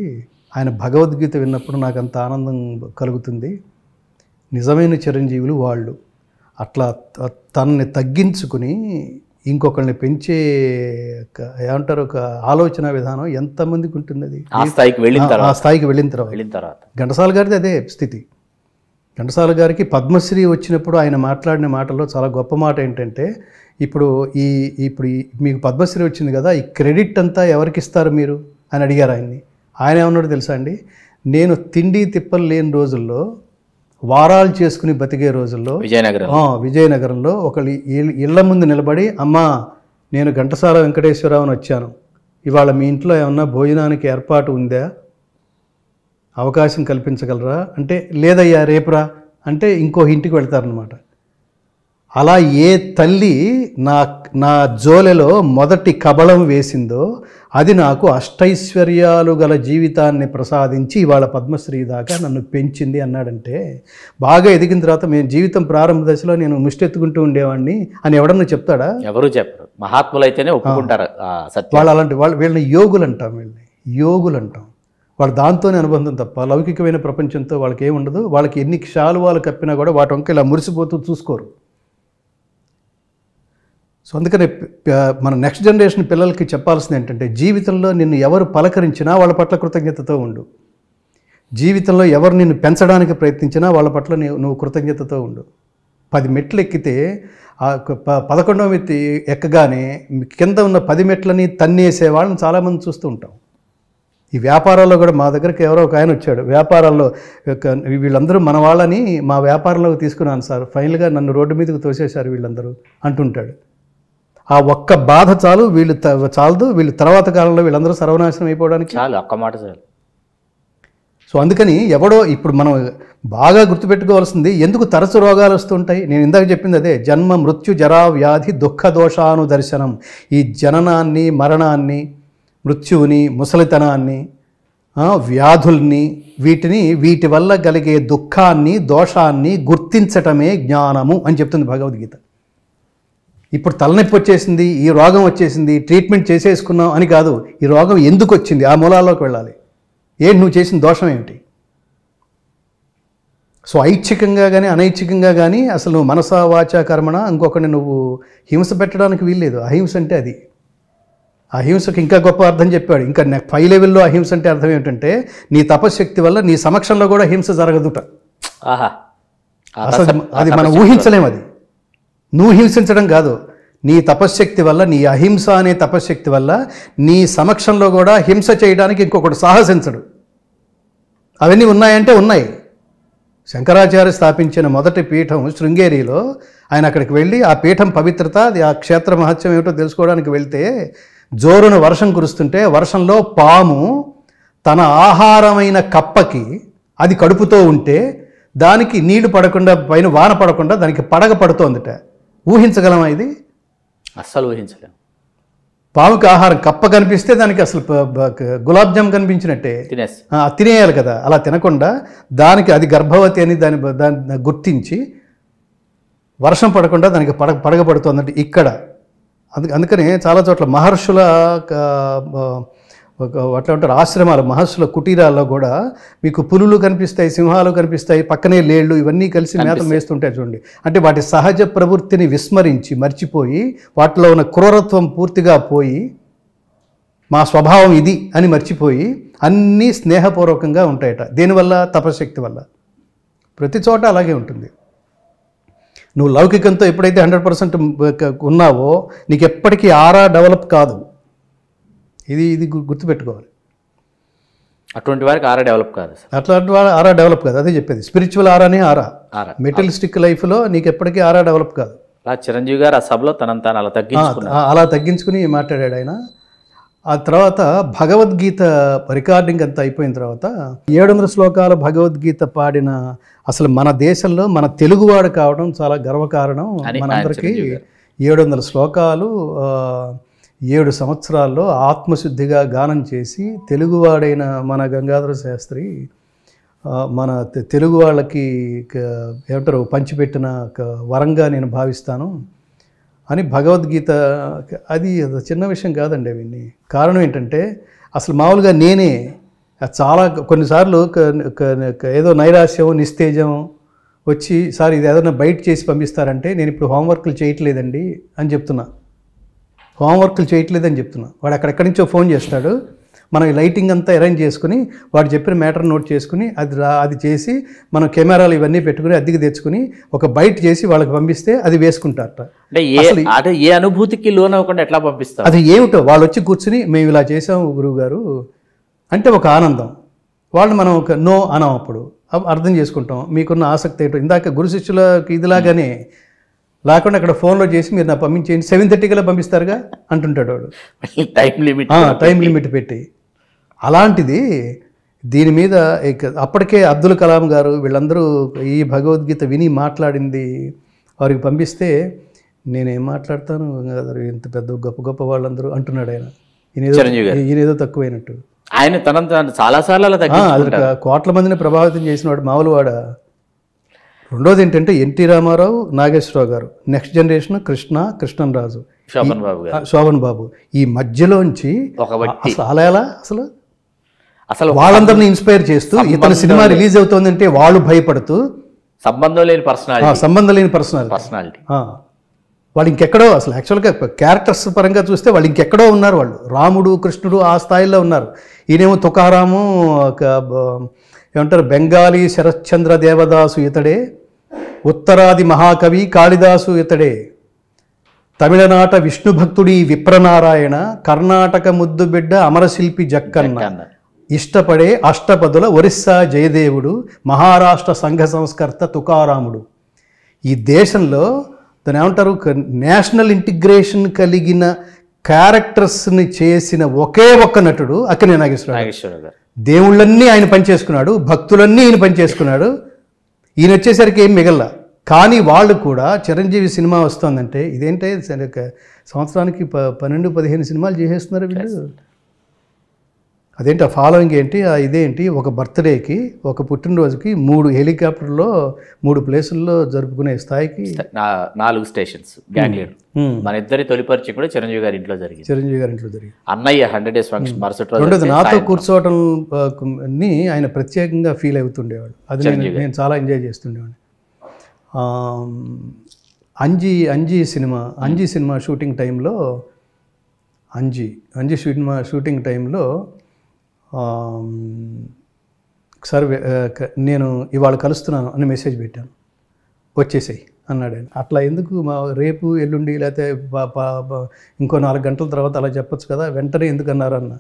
ఆయన భగవద్గీత విన్నప్పుడు నాకు అంత ఆనందం కలుగుతుంది. నిజమైన చిరంజీవులు వాళ్ళు. అట్లా తనని తగ్గించుకుని ఇంకొకరిని పెంచే ఏమంటారు ఒక ఆలోచన విధానం ఎంతమందికి ఉంటుంది. అది ఆ స్థాయికి వెళ్ళిన తర్వాత ఘంటసాల గారిది అదే స్థితి. ఘంటసాల గారికి పద్మశ్రీ వచ్చినప్పుడు ఆయన మాట్లాడిన మాటల్లో చాలా గొప్ప మాట ఏంటంటే, ఇప్పుడు మీకు పద్మశ్రీ వచ్చింది కదా, ఈ క్రెడిట్ అంతా ఎవరికి ఇస్తారు మీరు అని అడిగారు ఆయన్ని. ఆయన ఏమన్నాడు తెలుసా అండి, నేను తిండి తిప్పలు లేని రోజుల్లో, వారాలు చేసుకుని బతికే రోజుల్లో విజయనగరంలో ఒకళ్ళు ఇళ్ల ముందు నిలబడి, అమ్మా నేను ఘంటసాల వెంకటేశ్వరరావుని వచ్చాను, ఇవాళ మీ ఇంట్లో ఏమన్నా భోజనానికి ఏర్పాటు ఉందా, అవకాశం కల్పించగలరా అంటే, లేదయ్యా రేపురా అంటే ఇంకో ఇంటికి వెళ్తారనమాట. అలా ఏ తల్లి నా జోలెలో మొదటి కబళం వేసిందో అది నాకు అష్టైశ్వర్యాలు గల జీవితాన్ని ప్రసాదించి ఇవాళ పద్మశ్రీ దాకా నన్ను పెంచింది అన్నాడంటే, బాగా ఎదిగిన తర్వాత మేము జీవితం ప్రారంభ దశలో నేను ముష్టెత్తుకుంటూ ఉండేవాడిని అని ఎవడన్నా చెప్తాడా? ఎవరు చెప్పరు. మహాత్ములు అయితేనే ఒప్పుకుంటారు. వాళ్ళు అలాంటి వీళ్ళని యోగులు అంటాం. వాళ్ళు దాంతోనే అనుబంధం తప్ప లౌకికమైన ప్రపంచంతో వాళ్ళకి ఏముండదు. వాళ్ళకి ఎన్ని శాలువాలు కప్పినా కూడా వాటి వంక ఇలా మురిసిపోతూ చూసుకోరు. సో అందుకని మన నెక్స్ట్ జనరేషన్ పిల్లలకి చెప్పాల్సింది ఏంటంటే, జీవితంలో నిన్ను ఎవరు పలకరించినా వాళ్ళ పట్ల కృతజ్ఞతతో ఉండు. జీవితంలో ఎవరు నిన్ను పెంచడానికి ప్రయత్నించినా వాళ్ళ పట్ల నువ్వు కృతజ్ఞతతో ఉండు. 10 మెట్లు ఎక్కితే 11వ మెట్టు ఎక్కగానే కింద ఉన్న 10 మెట్లని తన్నేసే వాళ్ళని చాలామంది చూస్తూ ఉంటాం. ఈ వ్యాపారాల్లో కూడా మా దగ్గరికి ఎవరో ఒక ఆయన వచ్చాడు. వ్యాపారాల్లో వీళ్ళందరూ మన వాళ్ళని మా వ్యాపారంలోకి తీసుకున్నాను సార్, ఫైనల్గా నన్ను రోడ్డు మీదకి తోసేశారు వీళ్ళందరూ అంటుంటాడు. ఆ ఒక్క బాధ చాలు, వీళ్ళు తర్వాత కాలంలో వీళ్ళందరూ సర్వనాశనం అయిపోవడానికి చాలు, ఒక్క మాట చాలు. సో అందుకని ఎవడో ఇప్పుడు మనం బాగా గుర్తుపెట్టుకోవాల్సింది, ఎందుకు తరచు రోగాలు వస్తుంటాయి. నేను ఇందాక చెప్పింది అదే, జన్మ మృత్యు జరా వ్యాధి దుఃఖ దోషాను దర్శనం. ఈ జననాన్ని, మరణాన్ని, మృత్యువుని, ముసలితనాన్ని, వ్యాధుల్ని, వీటి వల్ల కలిగే దుఃఖాన్ని, దోషాన్ని గుర్తించటమే జ్ఞానము అని చెప్తుంది భగవద్గీత. ఇప్పుడు తలనొప్పి వచ్చేసింది, ఈ రోగం వచ్చేసింది, ట్రీట్మెంట్ చేసేసుకున్నాం అని కాదు, ఈ రోగం ఎందుకు వచ్చింది ఆ మూలాల్లోకి వెళ్ళాలి. ఏంటి నువ్వు చేసిన దోషం ఏమిటి? సో ఐచ్ఛికంగా కానీ అనైచ్ఛికంగా కానీ అసలు నువ్వు మనసా వాచా కర్మణ ఇంకొకరిని నువ్వు హింస పెట్టడానికి వీల్లేదు. అహింస అంటే అది. అహింసకు ఇంకా గొప్ప అర్థం చెప్పాడు. ఇంకా 5 లెవెల్లో అహింస అంటే అర్థం ఏమిటంటే, నీ తపశ్శక్తి వల్ల నీ సమక్షంలో కూడా హింస జరగదుట. అసలు అది మనం ఊహించలేము. అది నువ్వు హింసించడం కాదు, నీ తపశ్శక్తి వల్ల, నీ అహింస అనే తపశ్శక్తి వల్ల నీ సమక్షంలో కూడా హింస చేయడానికి ఇంకొకటి సాహసించడు. అవన్నీ ఉన్నాయంటే ఉన్నాయి. శంకరాచార్య స్థాపించిన మొదటి పీఠం శృంగేరిలో, ఆయన అక్కడికి వెళ్ళి ఆ పీఠం పవిత్రత, అది ఆ క్షేత్ర మహత్యం ఏమిటో తెలుసుకోవడానికి వెళ్తే, జోరున వర్షం కురుస్తుంటే వర్షంలో పాము తన ఆహారమైన కప్పకి అది కడుపుతో ఉంటే దానికి నీళ్లు పడకుండా, పైన వాన పడకుండా దానికి పడగ పడుతోందట. ఊహించగలమా ఇది? అస్సలు ఊహించలేము. పాముకి ఆహారం కప్ప కనిపిస్తే దానికి అసలు గులాబ్ జామ్ కనిపించినట్టే తినేయాలి కదా. అలా తినకుండా దానికి అది గర్భవతి అని దాన్ని గుర్తించి వర్షం పడకుండా దానికి పడగ పడుతోందంటే ఇక్కడ. అందుకని చాలా చోట్ల మహర్షుల అట్లా ఉంటారు ఆశ్రమాలు, మహర్షుల కుటీరాల్లో కూడా మీకు పులులు కనిపిస్తాయి, సింహాలు కనిపిస్తాయి, పక్కనే లేళ్ళు, ఇవన్నీ కలిసి మేతం వేస్తుంటాయి చూడండి. అంటే వాటి సహజ ప్రవృత్తిని విస్మరించి, మర్చిపోయి, వాటిలో ఉన్న క్రూరత్వం పూర్తిగా పోయి, మా స్వభావం ఇది అని మర్చిపోయి అన్నీ స్నేహపూర్వకంగా ఉంటాయట. దేనివల్ల? తపశక్తి వల్ల. ప్రతి చోట అలాగే ఉంటుంది. నువ్వు లౌకికంతో ఎప్పుడైతే 100% ఉన్నావో నీకు ఎప్పటికీ ఆరా డెవలప్ కాదు. ఇది గుర్తుపెట్టుకోవాలి. అటువంటి వారికి ఆరా డెవలప్ కాదు. అట్లాంటి వారు ఆరా డెవలప్ కాదు. అదే చెప్పేది, స్పిరిచువల్ ఆరానే ఆరా. మెటలిస్టిక్ లైఫ్లో నీకు ఎప్పటికీ ఆరా డెవలప్ కాదు. అలా చిరంజీవి గారు ఆ సభలో తనంతాను అలా తగ్గించుకుని మాట్లాడాడు ఆయన. ఆ తర్వాత భగవద్గీత రికార్డింగ్ అంతా అయిపోయిన తర్వాత 700 శ్లోకాల భగవద్గీత పాడిన అసలు మన దేశంలో మన తెలుగువాడు కావడం చాలా గర్వకారణం మనందరికీ. 700 శ్లోకాలు 7 సంవత్సరాల్లో ఆత్మశుద్ధిగా గానం చేసి తెలుగువాడైన మన గంగాధర శాస్త్రి మన తెలుగు వాళ్ళకి ఏమంటారు పంచిపెట్టిన వరంగా నేను భావిస్తాను అని భగవద్గీత. అది చిన్న విషయం కాదండి అవన్నీ. కారణం ఏంటంటే అసలు మామూలుగా నేనే చాలా కొన్నిసార్లు ఏదో నైరాశ్యం నిస్తేజం వచ్చి సార్ ఇది ఏదైనా బయట చేసి పంపిస్తారంటే నేను ఇప్పుడు హోంవర్క్లు చేయట్లేదండి అని చెప్తున్నా. హోంవర్క్లు చేయట్లేదని చెప్తున్నా. వాడు అక్కడెక్కడి నుంచో ఫోన్ చేస్తాడు, మనం లైటింగ్ అంతా అరేంజ్ చేసుకుని వాడు చెప్పిన మ్యాటర్ నోట్ చేసుకుని అది చేసి మనం కెమెరాలు ఇవన్నీ పెట్టుకుని అద్దెకి తెచ్చుకుని ఒక బయట చేసి వాళ్ళకి పంపిస్తే అది వేసుకుంటారట. అంటే ఏ అనుభూతికి లోన్ అవ్వకుండా ఎట్లా పంపిస్తారు? అది ఏమిటో వాళ్ళు వచ్చి కూర్చుని మేము ఇలా చేసాము గురువు గారు అంటే ఒక ఆనందం. వాళ్ళు మనం ఒక నో అనం అప్పుడు అర్థం చేసుకుంటాం మీకున్న ఆసక్తి ఏంటో. ఇందాక గురు శిష్యులకి ఇదిలాగానే లేకుండా అక్కడ ఫోన్లో చేసి మీరు నా పంపించేయండి 7:30 కల్లా పంపిస్తారుగా అంటుంటాడు వాడు, టైం లిమిట్ పెట్టి. అలాంటిది దీని మీద అప్పటికే అబ్దుల్ కలాం గారు వీళ్ళందరూ ఈ భగవద్గీత విని మాట్లాడింది వారికి పంపిస్తే నేనేం మాట్లాడతాను ఇంత పెద్ద గొప్ప గొప్ప వాళ్ళందరూ అంటున్నాడు ఆయన. ఈయనేదో తక్కువైనట్టు. ఆయన తనంత చాలాసార్లు కోట్ల మందిని ప్రభావితం చేసిన వాడు మామూలు వాడ. రెండోది ఏంటంటే ఎన్టీ రామారావు, నాగేశ్వరరావు గారు, నెక్స్ట్ జనరేషన్ కృష్ణరాజు, శోభన్ బాబు. ఈ మధ్యలోంచి అసలు వాళ్ళందరినీ ఇన్స్పైర్ చేస్తూ ఇతని సినిమా రిలీజ్ అవుతోందంటే వాళ్ళు భయపడుతూ సంబంధం లేని పర్సనాలిటీ వాళ్ళు ఇంకెక్కడో అసలు యాక్చువల్గా క్యారెక్టర్స్ పరంగా చూస్తే వాళ్ళు ఇంకెక్కడో ఉన్నారు. వాళ్ళు రాముడు కృష్ణుడు ఆ స్థాయిలో ఉన్నారు. ఈయనేమో తుకారాము ఏమంటారు బెంగాలీ శరశ్చంద్ర దేవదాసు ఇతడే, ఉత్తరాది మహాకవి కాళిదాసు ఇతడే, తమిళనాట విష్ణు భక్తుడి విప్రనారాయణ, కర్ణాటక ముద్దుబిడ్డ అమరశిల్పి జక్కన్న, ఇష్టపడే అష్టపదుల ఒరిస్సా జయదేవుడు, మహారాష్ట్ర సంఘ సంస్కర్త తుకారాముడు. ఈ దేశంలో దాని ఏమంటారు నేషనల్ ఇంటిగ్రేషన్ కలిగిన క్యారెక్టర్స్ని చేసిన ఒకే ఒక్క నటుడు అక్కినేని నాగేశ్వరరావు గారు. దేవుళ్ళన్నీ ఆయన పనిచేసుకున్నాడు, భక్తులన్నీ ఈయన పనిచేసుకున్నాడు. ఈయన వచ్చేసరికి ఏం మిగల్లా. కానీ వాళ్ళు కూడా చిరంజీవి సినిమా వస్తుందంటే ఇదేంటే సంవత్సరానికి 12-15 సినిమాలు చేసేస్తున్నారు వీళ్ళు. అదేంటి ఆ ఫాలోయింగ్ ఏంటి, ఇదేంటి ఒక బర్త్డేకి ఒక పుట్టినరోజుకి 3 హెలికాప్టర్లో 3 ప్లేసుల్లో జరుపుకునే స్థాయికి 4 స్టేషన్స్ గ్యాంగ్ లీడర్. మన ఇద్దరి తొలి పరిచయం కూడా చిరంజీవి గారి ఇంట్లో జరిగింది. అన్నయ్య 100 days ఫంక్షన్ మరుసటి రోజు నాతో కూర్చోవటం ఆయన ప్రత్యేకంగా ఫీల్ అవుతుండేవాడు. అది నేను చాలా ఎంజాయ్ చేస్తుండేవాడిని. అంజీ సినిమా షూటింగ్ టైంలో షూటింగ్ టైంలో సార్ నేను ఇవాళ కలుస్తున్నాను అని మెసేజ్ పెట్టాను, వచ్చేసాయి అన్నాడు ఆయన. అట్లా ఎందుకు రేపు ఎల్లుండి లేకపోతే ఇంకో 4 గంటల తర్వాత అలా చెప్పొచ్చు కదా, వెంటనే ఎందుకు అన్నారు అన్న.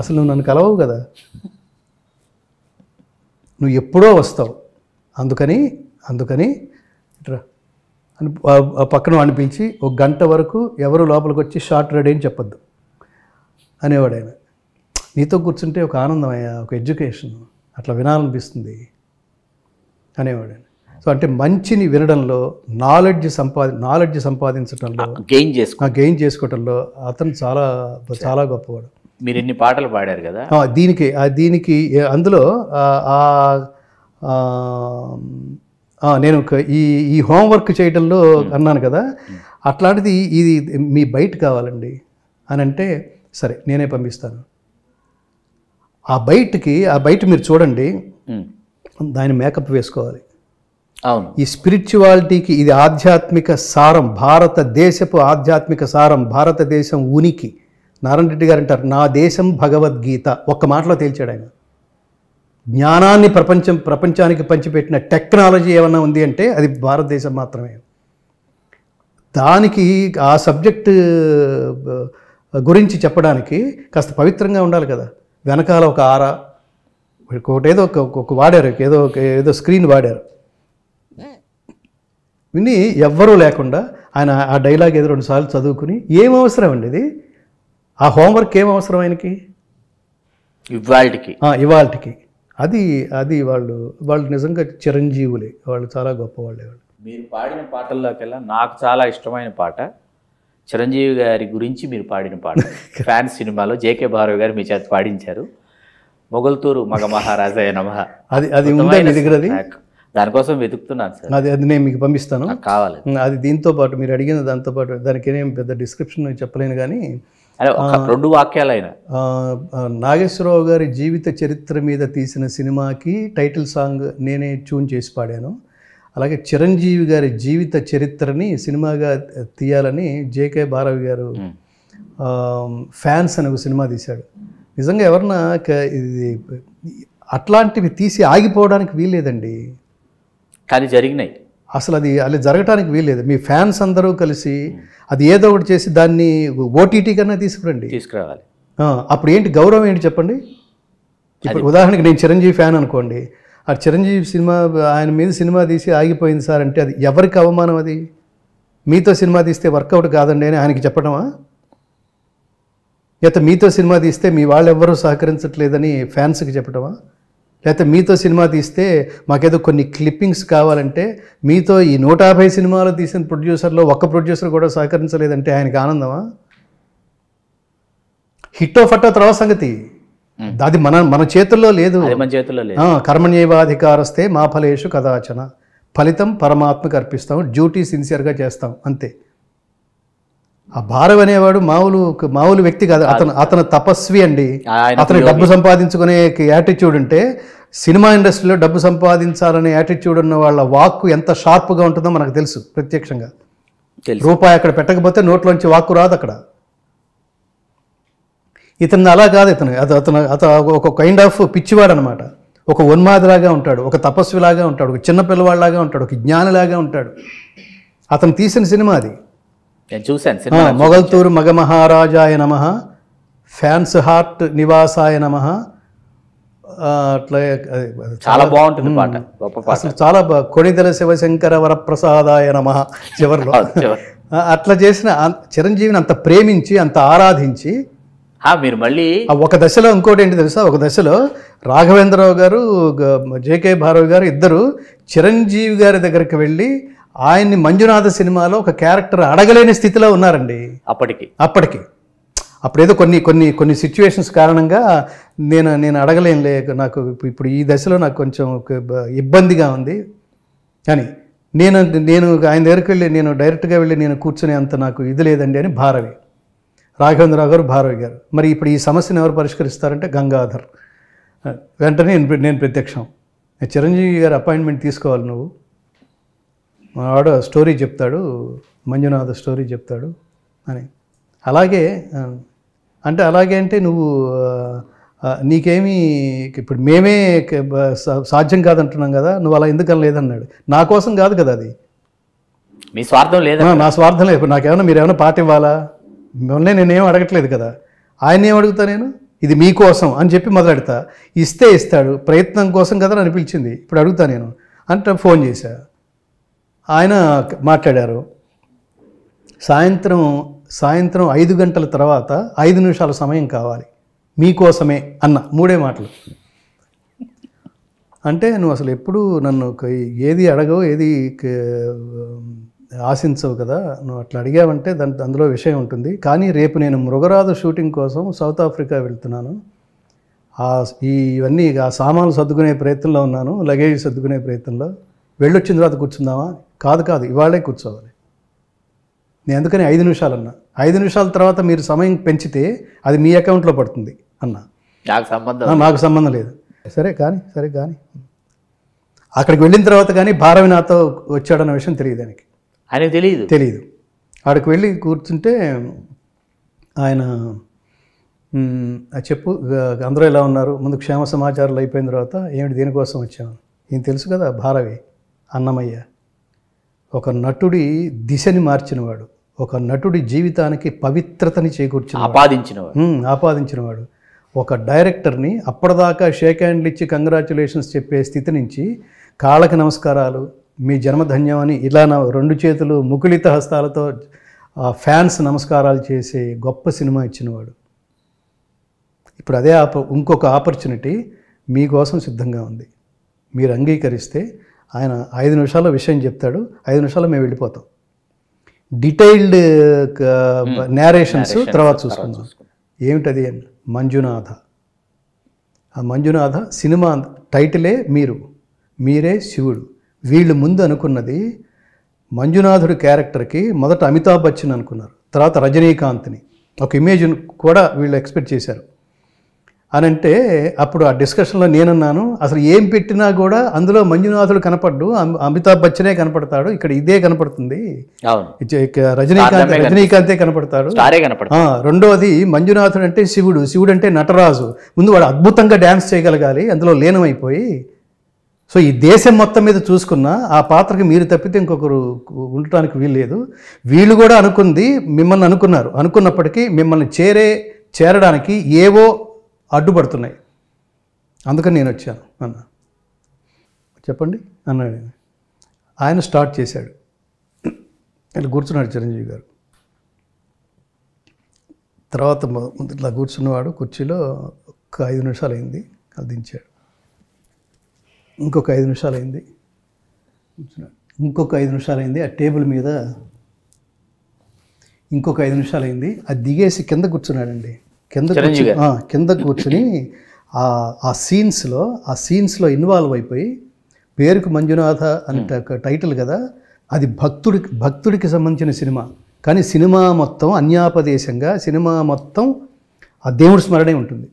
అసలు నువ్వు నన్ను కలవవు కదా, నువ్వు ఎప్పుడో వస్తావు, అందుకని ఇట్రా అని పక్కన వాడిని పిలిచి 1 గంట వరకు ఎవరు లోపలికి వచ్చి షార్ట్ రెడీ అని చెప్పొద్దు అనేవాడు ఆయన. నీతో కూర్చుంటే ఒక ఆనందం అయ్యా, ఒక ఎడ్యుకేషన్, అట్లా వినాలనిపిస్తుంది అనేవాడు ఆయన. సో అంటే మంచిని వినడంలో నాలెడ్జ్ సంపాదించడంలో గెయిన్ చేసుకోవడంలో అతను చాలా చాలా గొప్పవాడు. మీరు ఎన్ని పాటలు పాడారు కదా దీనికి అందులో నేను ఈ హోంవర్క్ చేయడంలో అన్నాను కదా, అట్లాంటిది ఇది మీ బయట కావాలండి అని అంటే సరే నేనే పంపిస్తాను. ఆ బయట మీరు చూడండి, దాని మేకప్ వేసుకోవాలి. అవును, ఈ స్పిరిచువాలిటీకి ఇది ఆధ్యాత్మిక సారం, భారతదేశపు ఆధ్యాత్మిక సారం, భారతదేశం ఉనికి. నారాయణ రెడ్డి గారు అంటారు నా దేశం భగవద్గీత, ఒక్క మాటలో తేల్చాడు ఆయన. జ్ఞానాన్ని ప్రపంచానికి పంచిపెట్టిన టెక్నాలజీ ఏమన్నా ఉంది అంటే అది భారతదేశం మాత్రమే. దానికి ఆ సబ్జెక్టు గురించి చెప్పడానికి కాస్త పవిత్రంగా ఉండాలి కదా. వెనకాల ఒక ఒకటేదో ఒక వాడారు, ఏదో స్క్రీన్ వాడారు, విని ఎవ్వరూ లేకుండా ఆయన ఆ డైలాగ్ ఏదో 2 సార్లు చదువుకుని ఏం అవసరం అండి ఇది, ఆ హోంవర్క్ ఏం అవసరం ఆయనకి ఇవాళకి. అది వాళ్ళు నిజంగా చిరంజీవులే, వాళ్ళు చాలా గొప్పవాళ్ళే. వాళ్ళు మీరు పాడిన పాటల్లోకెల్లా నాకు చాలా ఇష్టమైన పాట చిరంజీవి గారి గురించి మీరు పాడిన పాట. ఫ్యాన్స్ సినిమాలో జేకే భారవి గారు మీ చేత పాడించారు. మొగల్తూరు మగ మహారాజాయ నమః. అది ఉందా మీ దగ్గర? అది దానికోసం వెతుకుతున్నాను సార్. అది నేను మీకు పంపిస్తాను. నాకు కావాలి. అది దీంతో పాటు మీరు అడిగిన దాంతో పాటు దానికి ఏం పెద్ద డిస్క్రిప్షన్ చెప్పలేను కానీ అదే ఒక 2 వాక్యాలైనా. నాగేశ్వరరావు గారి జీవిత చరిత్ర మీద తీసిన సినిమాకి టైటిల్ సాంగ్ నేనే ట్యూన్ చేసి పాడాను. అలాగే చిరంజీవి గారి జీవిత చరిత్రని సినిమాగా తీయాలని జేకే భారవి గారు ఫ్యాన్స్ అనే ఒక సినిమా తీశాడు. నిజంగా ఎవరన్నా ఇది అట్లాంటివి తీసి ఆగిపోవడానికి వీల్లేదండి. కానీ జరిగినాయి. అసలు అది అలా జరగటానికి వీల్లేదు. మీ ఫ్యాన్స్ అందరూ కలిసి అది ఏదో ఒకటి చేసి దాన్ని ఓటీటీ కన్నా తీసుకురావాలి. అప్పుడు ఏంటి గౌరవం ఏంటి చెప్పండి. ఇప్పుడు ఉదాహరణకి నేను చిరంజీవి ఫ్యాన్ అనుకోండి, ఆ చిరంజీవి సినిమా ఆయన మీద సినిమా తీసి ఆగిపోయింది సార్ అంటే అది ఎవరికి అవమానం? అది మీతో సినిమా తీస్తే వర్కౌట్ కాదండి అని ఆయనకి చెప్పడమా? లేకపోతే మీతో సినిమా తీస్తే మీ వాళ్ళు ఎవ్వరూ సహకరించట్లేదని ఫ్యాన్స్కి చెప్పడమా? లేకపోతే మీతో సినిమా తీస్తే మాకేదో కొన్ని క్లిప్పింగ్స్ కావాలంటే మీతో ఈ 150 సినిమాలు తీసిన ప్రొడ్యూసర్లో ఒక్క ప్రొడ్యూసర్ కూడా సహకరించలేదంటే ఆయనకి ఆనందమా? హిట్టో ఫట్టో తర్వాత సంగతి, అది మన చేతుల్లో లేదు. కర్మణ్యేవాధికారస్తే మా ఫలేషు కదాచన, ఫలితం పరమాత్మకు అర్పిస్తాం, డ్యూటీ సిన్సియర్గా చేస్తాం అంతే. ఆ భారవ్ అనేవాడు మామూలు వ్యక్తి కాదు. అతను తపస్వి అండి. అతను డబ్బు సంపాదించుకునే యాటిట్యూడ్ ఉంటే సినిమా ఇండస్ట్రీలో డబ్బు సంపాదించాలనే యాటిట్యూడ్ ఉన్న వాళ్ళ వాక్కు ఎంత షార్ప్గా ఉంటుందో మనకు తెలుసు ప్రత్యక్షంగా. రూపాయి అక్కడ పెట్టకపోతే నోట్లోంచి వాక్కు రాదు అక్కడ. ఇతను అలా కాదు. అతను ఒక కైండ్ ఆఫ్ పిచ్చివాడు అనమాట. ఒక ఉన్మాదిలాగా ఉంటాడు, ఒక తపస్విలాగా ఉంటాడు, ఒక చిన్న పిల్లవాడిలాగా ఉంటాడు, ఒక జ్ఞానిలాగా ఉంటాడు. అతను తీసిన సినిమా అది. నేను చూశాను. మొగల్తూరు మగ మహారాజాయ నమః, ఫ్యాన్స్ హార్ట్ నివాసాయ నమః. అట్లా చాలా బాగుంటుంది పాట, గొప్ప పాట. అసలు చాలా కొణిదెల శివశంకర వరప్రసాదాయ నమః చివరిలో అట్లా చేసిన చిరంజీవిని అంత ప్రేమించి అంత ఆరాధించి మీరు మళ్ళీ ఒక దశలో ఇంకోటి ఏంటి తెలుసా, ఒక దశలో రాఘవేంద్రరావు గారు జేకే భారవి గారు ఇద్దరు చిరంజీవి గారి దగ్గరికి వెళ్ళి ఆయన్ని మంజునాథ సినిమాలో ఒక క్యారెక్టర్ అడగలేని స్థితిలో ఉన్నారండి. అప్పటికి అప్పుడేదో కొన్ని సిచ్యువేషన్స్ కారణంగా నేను అడగలేనులే, నాకు ఇప్పుడు ఈ దశలో నాకు కొంచెం ఇబ్బందిగా ఉంది కానీ నేను ఆయన దగ్గరికి వెళ్ళి నేను డైరెక్ట్గా వెళ్ళి నేను కూర్చునే అంత నాకు ఇది లేదండి అని భారవి, రాఘవేంద్రరావు గారు భారవి గారు. మరి ఇప్పుడు ఈ సమస్యను ఎవరు పరిష్కరిస్తారంటే గంగాధర్. వెంటనే నేను ప్రత్యక్షం, చిరంజీవి గారు అపాయింట్మెంట్ తీసుకోవాలి నువ్వు, వాడు స్టోరీ చెప్తాడు, మంజునాథ స్టోరీ చెప్తాడు అని. అలాగే అంటే నువ్వు నీకేమీ ఇప్పుడు మేమే సాధ్యం కాదంటున్నాం కదా, నువ్వు అలా ఎందుకని లేదన్నాడు. నా కోసం కాదు కదా, అది మీ స్వార్థం లేదా? నా స్వార్థం లేదు. ఇప్పుడు నాకేమన్నా మీరేమైనా పాట ఇవ్వాలా? మిమ్మల్ని నేనేం అడగట్లేదు కదా, ఆయన ఏం అడుగుతా, నేను ఇది మీకోసం అని చెప్పి మొదలెడతా. ఇస్తాడు, ప్రయత్నం కోసం కదా నన్ను పిలిచింది, ఇప్పుడు అడుగుతా నేను అంటే ఫోన్ చేశా. ఆయన మాట్లాడారు. సాయంత్రం 5 గంటల తర్వాత 5 నిమిషాల సమయం కావాలి మీకోసమే అన్న 3 మాటలు. అంటే నువ్వు అసలు ఎప్పుడు నన్ను ఏది అడగవు, ఏది ఆశించవు కదా, నువ్వు అట్లా అడిగావంటే అందులో విషయం ఉంటుంది. కానీ రేపు నేను మృగరాజు షూటింగ్ కోసం సౌత్ ఆఫ్రికా వెళ్తున్నాను. ఇవన్నీ ఆ సామాన్లు సర్దుకునే ప్రయత్నంలో ఉన్నాను, లగేజ్ సర్దుకునే ప్రయత్నంలో. వెళ్ళొచ్చిన తర్వాత కూర్చుందామా? కాదు ఇవాళే కూర్చోవాలి. నేను అందుకని 5 నిమిషాలు అన్నా. 5 నిమిషాల తర్వాత మీరు సమయం పెంచితే అది మీ అకౌంట్లో పడుతుంది అన్నా. నాకు సంబంధం లేదు. సరే కానీ అక్కడికి వెళ్ళిన తర్వాత కానీ భారవి నాతో వచ్చాడన్న విషయం తెలియదు ఆయనకి, తెలియదు. అక్కడికి వెళ్ళి కూర్చుంటే ఆయన చెప్పు అందరూ ఎలా ఉన్నారు, ముందు క్షేమ సమాచారాలు అయిపోయిన తర్వాత ఏమిటి దేనికోసం వచ్చాము, ఈయన తెలుసు కదా భారవి అన్నమయ్య, ఒక నటుడి దిశని మార్చినవాడు, ఒక నటుడి జీవితానికి పవిత్రతని చేకూర్చిన ఆపాదించినవాడు, ఒక డైరెక్టర్ని అప్పటిదాకా షేక్ హ్యాండ్లు ఇచ్చి కంగ్రాచులేషన్స్ చెప్పే స్థితి నుంచి కాళ్ళకి నమస్కారాలు, మీ జన్మధన్యం అని ఇలా 2 చేతులు ముకుళిత హస్తాలతో ఫ్యాన్స్ నమస్కారాలు చేసే గొప్ప సినిమా ఇచ్చినవాడు. ఇప్పుడు అదే ఇంకొక ఆపర్చునిటీ మీకోసం సిద్ధంగా ఉంది. మీరు అంగీకరిస్తే ఆయన 5 నిమిషాల్లో విషయం చెప్తాడు, 5 నిమిషాల్లో మేము వెళ్ళిపోతాం. డీటెయిల్డ్ నేరేషన్స్ తర్వాత చూసుకుందాం. ఏమిటది? మంజునాథ ఆ మంజునాథ సినిమా టైటిలే మీరే శివుడు. వీళ్ళు ముందు అనుకున్నది మంజునాథుడి క్యారెక్టర్కి మొదట అమితాబ్ బచ్చన్ అనుకున్నారు, తర్వాత రజనీకాంత్ని ఒక ఇమేజ్ కూడా వీళ్ళు ఎక్స్పెక్ట్ చేశారు అని అంటే అప్పుడు ఆ డిస్కషన్లో నేనన్నాను అసలు ఏం పెట్టినా కూడా అందులో మంజునాథుడు కనపడ్డు, అమితాబ్ బచ్చనే కనపడతాడు, ఇక్కడ ఇదే కనపడుతుంది, రజనీకాంతే కనపడతాడు. రెండోది మంజునాథుడు అంటే శివుడు అంటే నటరాజు, ముందు వాడు అద్భుతంగా డ్యాన్స్ చేయగలగాలి, అందులో లీనమైపోయి. సో ఈ దేశం మొత్తం మీద చూసుకున్న ఆ పాత్రకి మీరు తప్పితే ఇంకొకరు ఉండటానికి వీల్లేదు. వీళ్ళు కూడా అనుకుంది మిమ్మల్ని అనుకున్నప్పటికీ మిమ్మల్ని చేరడానికి ఏవో అడ్డుపడుతున్నాయి, అందుకని నేను వచ్చాను అన్న. చెప్పండి అన్నాడు. ఆయన స్టార్ట్ చేశాడు. ఇలా కూర్చున్నాడు చిరంజీవి గారు. తర్వాత ఇట్లా కూర్చున్నవాడు కుర్చీలో ఒక 5 నిమిషాలు అయింది, అది దించాడు. ఇంకొక 5 నిమిషాలు అయింది, కూర్చున్నాడు. ఇంకొక 5 నిమిషాలు అయింది, ఆ టేబుల్ మీద ఇంకొక 5 నిమిషాలు అయింది, అది దిగేసి కింద కూర్చున్నాడండి. కింద కూర్చుని ఆ సీన్స్లో ఇన్వాల్వ్ అయిపోయి, పేరుకు మంజునాథ అంటే టైటిల్ కదా, అది భక్తుడికి సంబంధించిన సినిమా, కానీ సినిమా మొత్తం అన్యాపదేశంగా, సినిమా మొత్తం ఆ దేవుడి స్మరణే ఉంటుంది,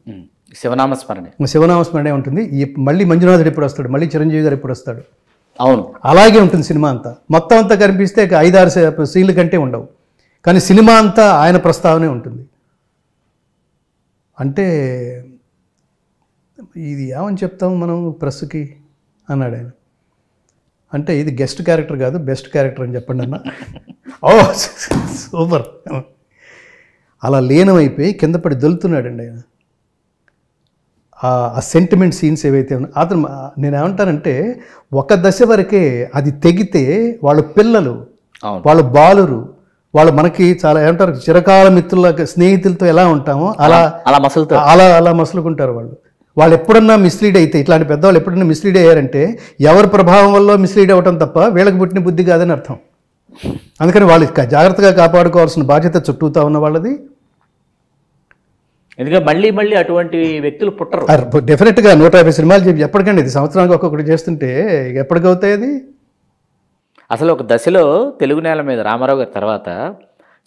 శివనామస్మరణే ఉంటుంది. మళ్ళీ మంజునాథుడు ఎప్పుడు వస్తాడు, మళ్ళీ చిరంజీవి గారు ఎప్పుడు వస్తాడు, అవును అలాగే ఉంటుంది సినిమా అంతా. మొత్తం అంతా కనిపిస్తే 5-6 సీన్ల కంటే ఉండవు, కానీ సినిమా అంతా ఆయన ప్రస్తావనే ఉంటుంది. అంటే ఇది ఏమని చెప్తాం మనం ప్రెస్కి అన్నాడు ఆయన. అంటే ఇది గెస్ట్ క్యారెక్టర్ కాదు, బెస్ట్ క్యారెక్టర్ అని చెప్పండి అన్న. ఓ సూపర్. అలా లీనమైపోయి కింద పడి దొలుతున్నాడండి ఆయన. ఆ సెంటిమెంట్ సీన్స్ ఏవైతే ఉన్నాయో అతను, నేనేమంటానంటే ఒక దశ వరకే అది తెగితే వాళ్ళ పిల్లలు, వాళ్ళ బాలురు, వాళ్ళు మనకి చాలా ఏమంటారు చిరకాల మిత్రుల స్నేహితులతో ఎలా ఉంటామో అలా మసులుకుంటారు వాళ్ళు ఎప్పుడన్నా మిస్లీడ్ అయితే, ఇట్లాంటి పెద్దవాళ్ళు ఎప్పుడన్నా మిస్లీడ్ అయ్యారంటే ఎవరి ప్రభావం వల్ల మిస్లీడ్ అవ్వటం తప్ప వీళ్ళకి పుట్టిన బుద్ధి కాదని అర్థం. అందుకని వాళ్ళు జాగ్రత్తగా కాపాడుకోవాల్సిన బాధ్యత చుట్టూతా ఉన్న వాళ్ళది. ఎందుకంటే మళ్ళీ అటువంటి వ్యక్తులు పుట్టరు. డెఫినెట్గా 150 సినిమాలు చెప్పి ఎప్పటికండి, ఇది సంవత్సరానికి ఒక్కొక్కటి చేస్తుంటే ఎప్పటికవుతాయి అది. అసలు ఒక దశలో తెలుగు నేల మీద రామారావు గారి తర్వాత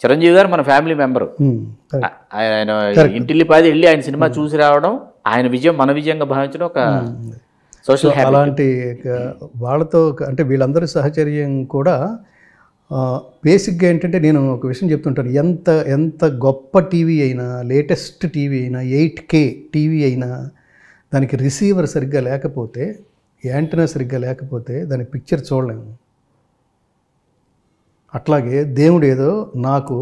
చిరంజీవి గారు మన ఫ్యామిలీ మెంబరు. ఆయన ఇంటిల్లిపాది వెళ్ళి ఆయన సినిమా చూసి రావడం, ఆయన విజయం మన విజయంగా భావించడం ఒక సోషల్ హ్యాబిట్. అలాంటి వాళ్ళతో అంటే వీళ్ళందరి సహచర్యం కూడా బేసిక్గా ఏంటంటే నేను ఒక విషయం చెప్తుంటాను, ఎంత గొప్ప టీవీ అయినా, లేటెస్ట్ టీవీ అయినా, 8K టీవీ అయినా, దానికి రిసీవర్ సరిగ్గా లేకపోతే, యాంటెనా సరిగ్గా లేకపోతే దాని పిక్చర్ చూడలేము. అట్లాగే దేవుడు నాకు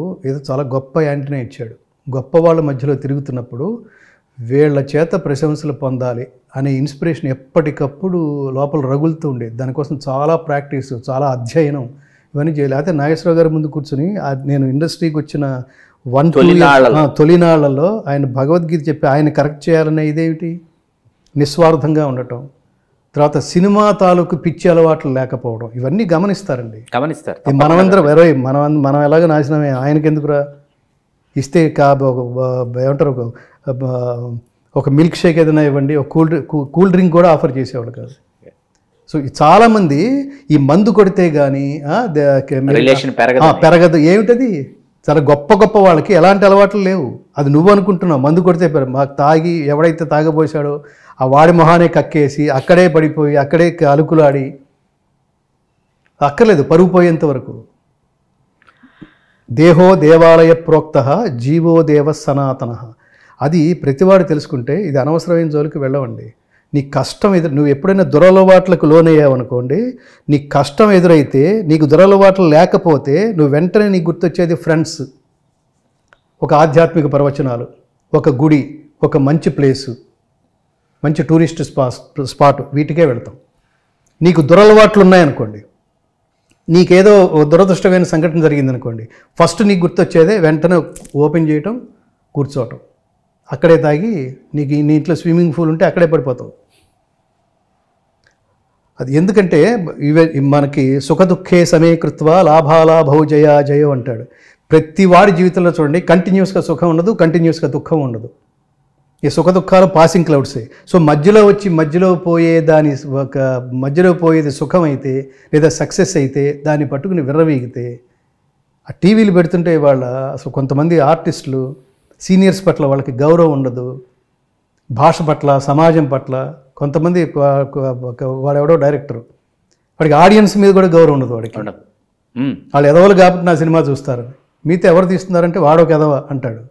చాలా గొప్ప యాంటెనా ఇచ్చాడు, గొప్ప వాళ్ళ మధ్యలో తిరుగుతున్నప్పుడు వీళ్ళ చేత ప్రశంసలు పొందాలి అనే ఇన్స్పిరేషన్ ఎప్పటికప్పుడు లోపల రగులుతూ ఉండేది. దానికోసం చాలా ప్రాక్టీస్, చాలా అధ్యయనం, ఇవన్నీ చేయాలి. అయితే నాగేశ్వరరావు గారి ముందు కూర్చొని నేను ఇండస్ట్రీకి వచ్చిన తొలినాళ్లలో ఆయన భగవద్గీత చెప్పి ఆయన కరెక్ట్ చేయాలనే ఇదేమిటి, నిస్వార్థంగా ఉండటం, తర్వాత సినిమా తాలూకు పిచ్చి అలవాట్లు లేకపోవడం, ఇవన్నీ గమనిస్తారు. మనమందరం మనం ఎలాగ నాశనమే, ఆయనకి ఎందుకురా ఇస్తే ఏమంటారు ఒక మిల్క్ షేక్ ఏదైనా ఇవ్వండి, ఒక కూల్ డ్రింక్ కూడా ఆఫర్ చేసేవాళ్ళు కాదు. సో చాలామంది ఈ మందు కొడితే కానీ పెరగదు. ఏమిటది, చాలా గొప్ప వాళ్ళకి ఎలాంటి అలవాట్లు లేవు. అది నువ్వు అనుకుంటున్నావు, మందు కొడితే మాకు తాగి ఎవడైతే తాగబోసాడో ఆ వాడి మొహానే కక్కేసి అక్కడే పడిపోయి అక్కడే అలుకులాడి అక్కర్లేదు, పరుగు పోయేంత వరకు. దేహో దేవాలయ ప్రోక్త జీవో దేవ సనాతన, అది ప్రతివాడు తెలుసుకుంటే ఇది అనవసరమైన జోలికి వెళ్ళవండి. నీ కష్టం నువ్వు ఎప్పుడైనా దురలవాట్లకు లోనయ్యావనుకోండి, నీ కష్టం ఎదురైతే, నీకు దురలవాట్లు లేకపోతే నువ్వు వెంటనే నీకు గుర్తొచ్చేది ఫ్రెండ్స్, ఒక ఆధ్యాత్మిక ప్రవచనాలు, ఒక గుడి, ఒక మంచి ప్లేసు, మంచి టూరిస్ట్ స్పాట్, వీటికే వెళ్తాం. నీకు దురలవాట్లు ఉన్నాయనుకోండి, నీకేదో దురదృష్టమైన సంఘటన జరిగిందనుకోండి, ఫస్ట్ నీకు గుర్తొచ్చేదే వెంటనే ఓపెన్ చేయటం, కూర్చోవటం, అక్కడే తాగి, నీ ఇంట్లో స్విమ్మింగ్ పూల్ ఉంటే అక్కడే పడిపోతావు. అది ఎందుకంటే మనకి సుఖ దుఃఖే సమీకృత్వ లాభాలాభౌ జయో అంటాడు. ప్రతి వాడి జీవితంలో చూడండి, కంటిన్యూస్గా సుఖం ఉండదు, కంటిన్యూస్గా దుఃఖం ఉండదు. ఈ సుఖ దుఃఖాలు పాసింగ్ క్లౌడ్సే. సో మధ్యలో వచ్చి మధ్యలో పోయేది సుఖం అయితే లేదా సక్సెస్ అయితే దాన్ని పట్టుకుని విర్రవీగితే ఆ టీవీలు పెడుతుంటే అసలు కొంతమంది ఆర్టిస్టులు సీనియర్స్ పట్ల వాళ్ళకి గౌరవం ఉండదు, భాష పట్ల సమాజం పట్ల. కొంతమంది వాడెవడో డైరెక్టర్, వాడికి ఆడియన్స్ మీద కూడా గౌరవం ఉండదు. వాడికి వాళ్ళు ఎదవలు కాబట్టి నా సినిమా చూస్తారు, మీతో ఎవరు తీస్తున్నారంటే వాడొక ఎదవ అంటాడు.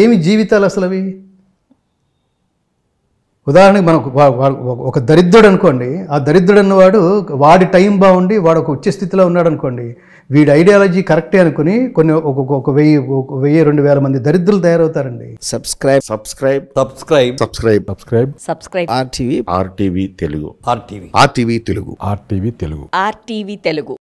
ఏమి జీవితాలు అసలు అవి? ఉదాహరణకి మనకు ఒక దరిద్రుడు అనుకోండి, ఆ దరిద్రుడు అన్నవాడు వాడి టైం బాగుండి వాడు ఒక ఉచ్చ స్థితిలో ఉన్నాడు అనుకోండి, వీడి ఐడియాలజీ కరెక్టే అనుకుని కొన్ని ఒక 1000-2000 మంది దరిద్రులు తయారవుతారండి. Subscribe RTV Telugu.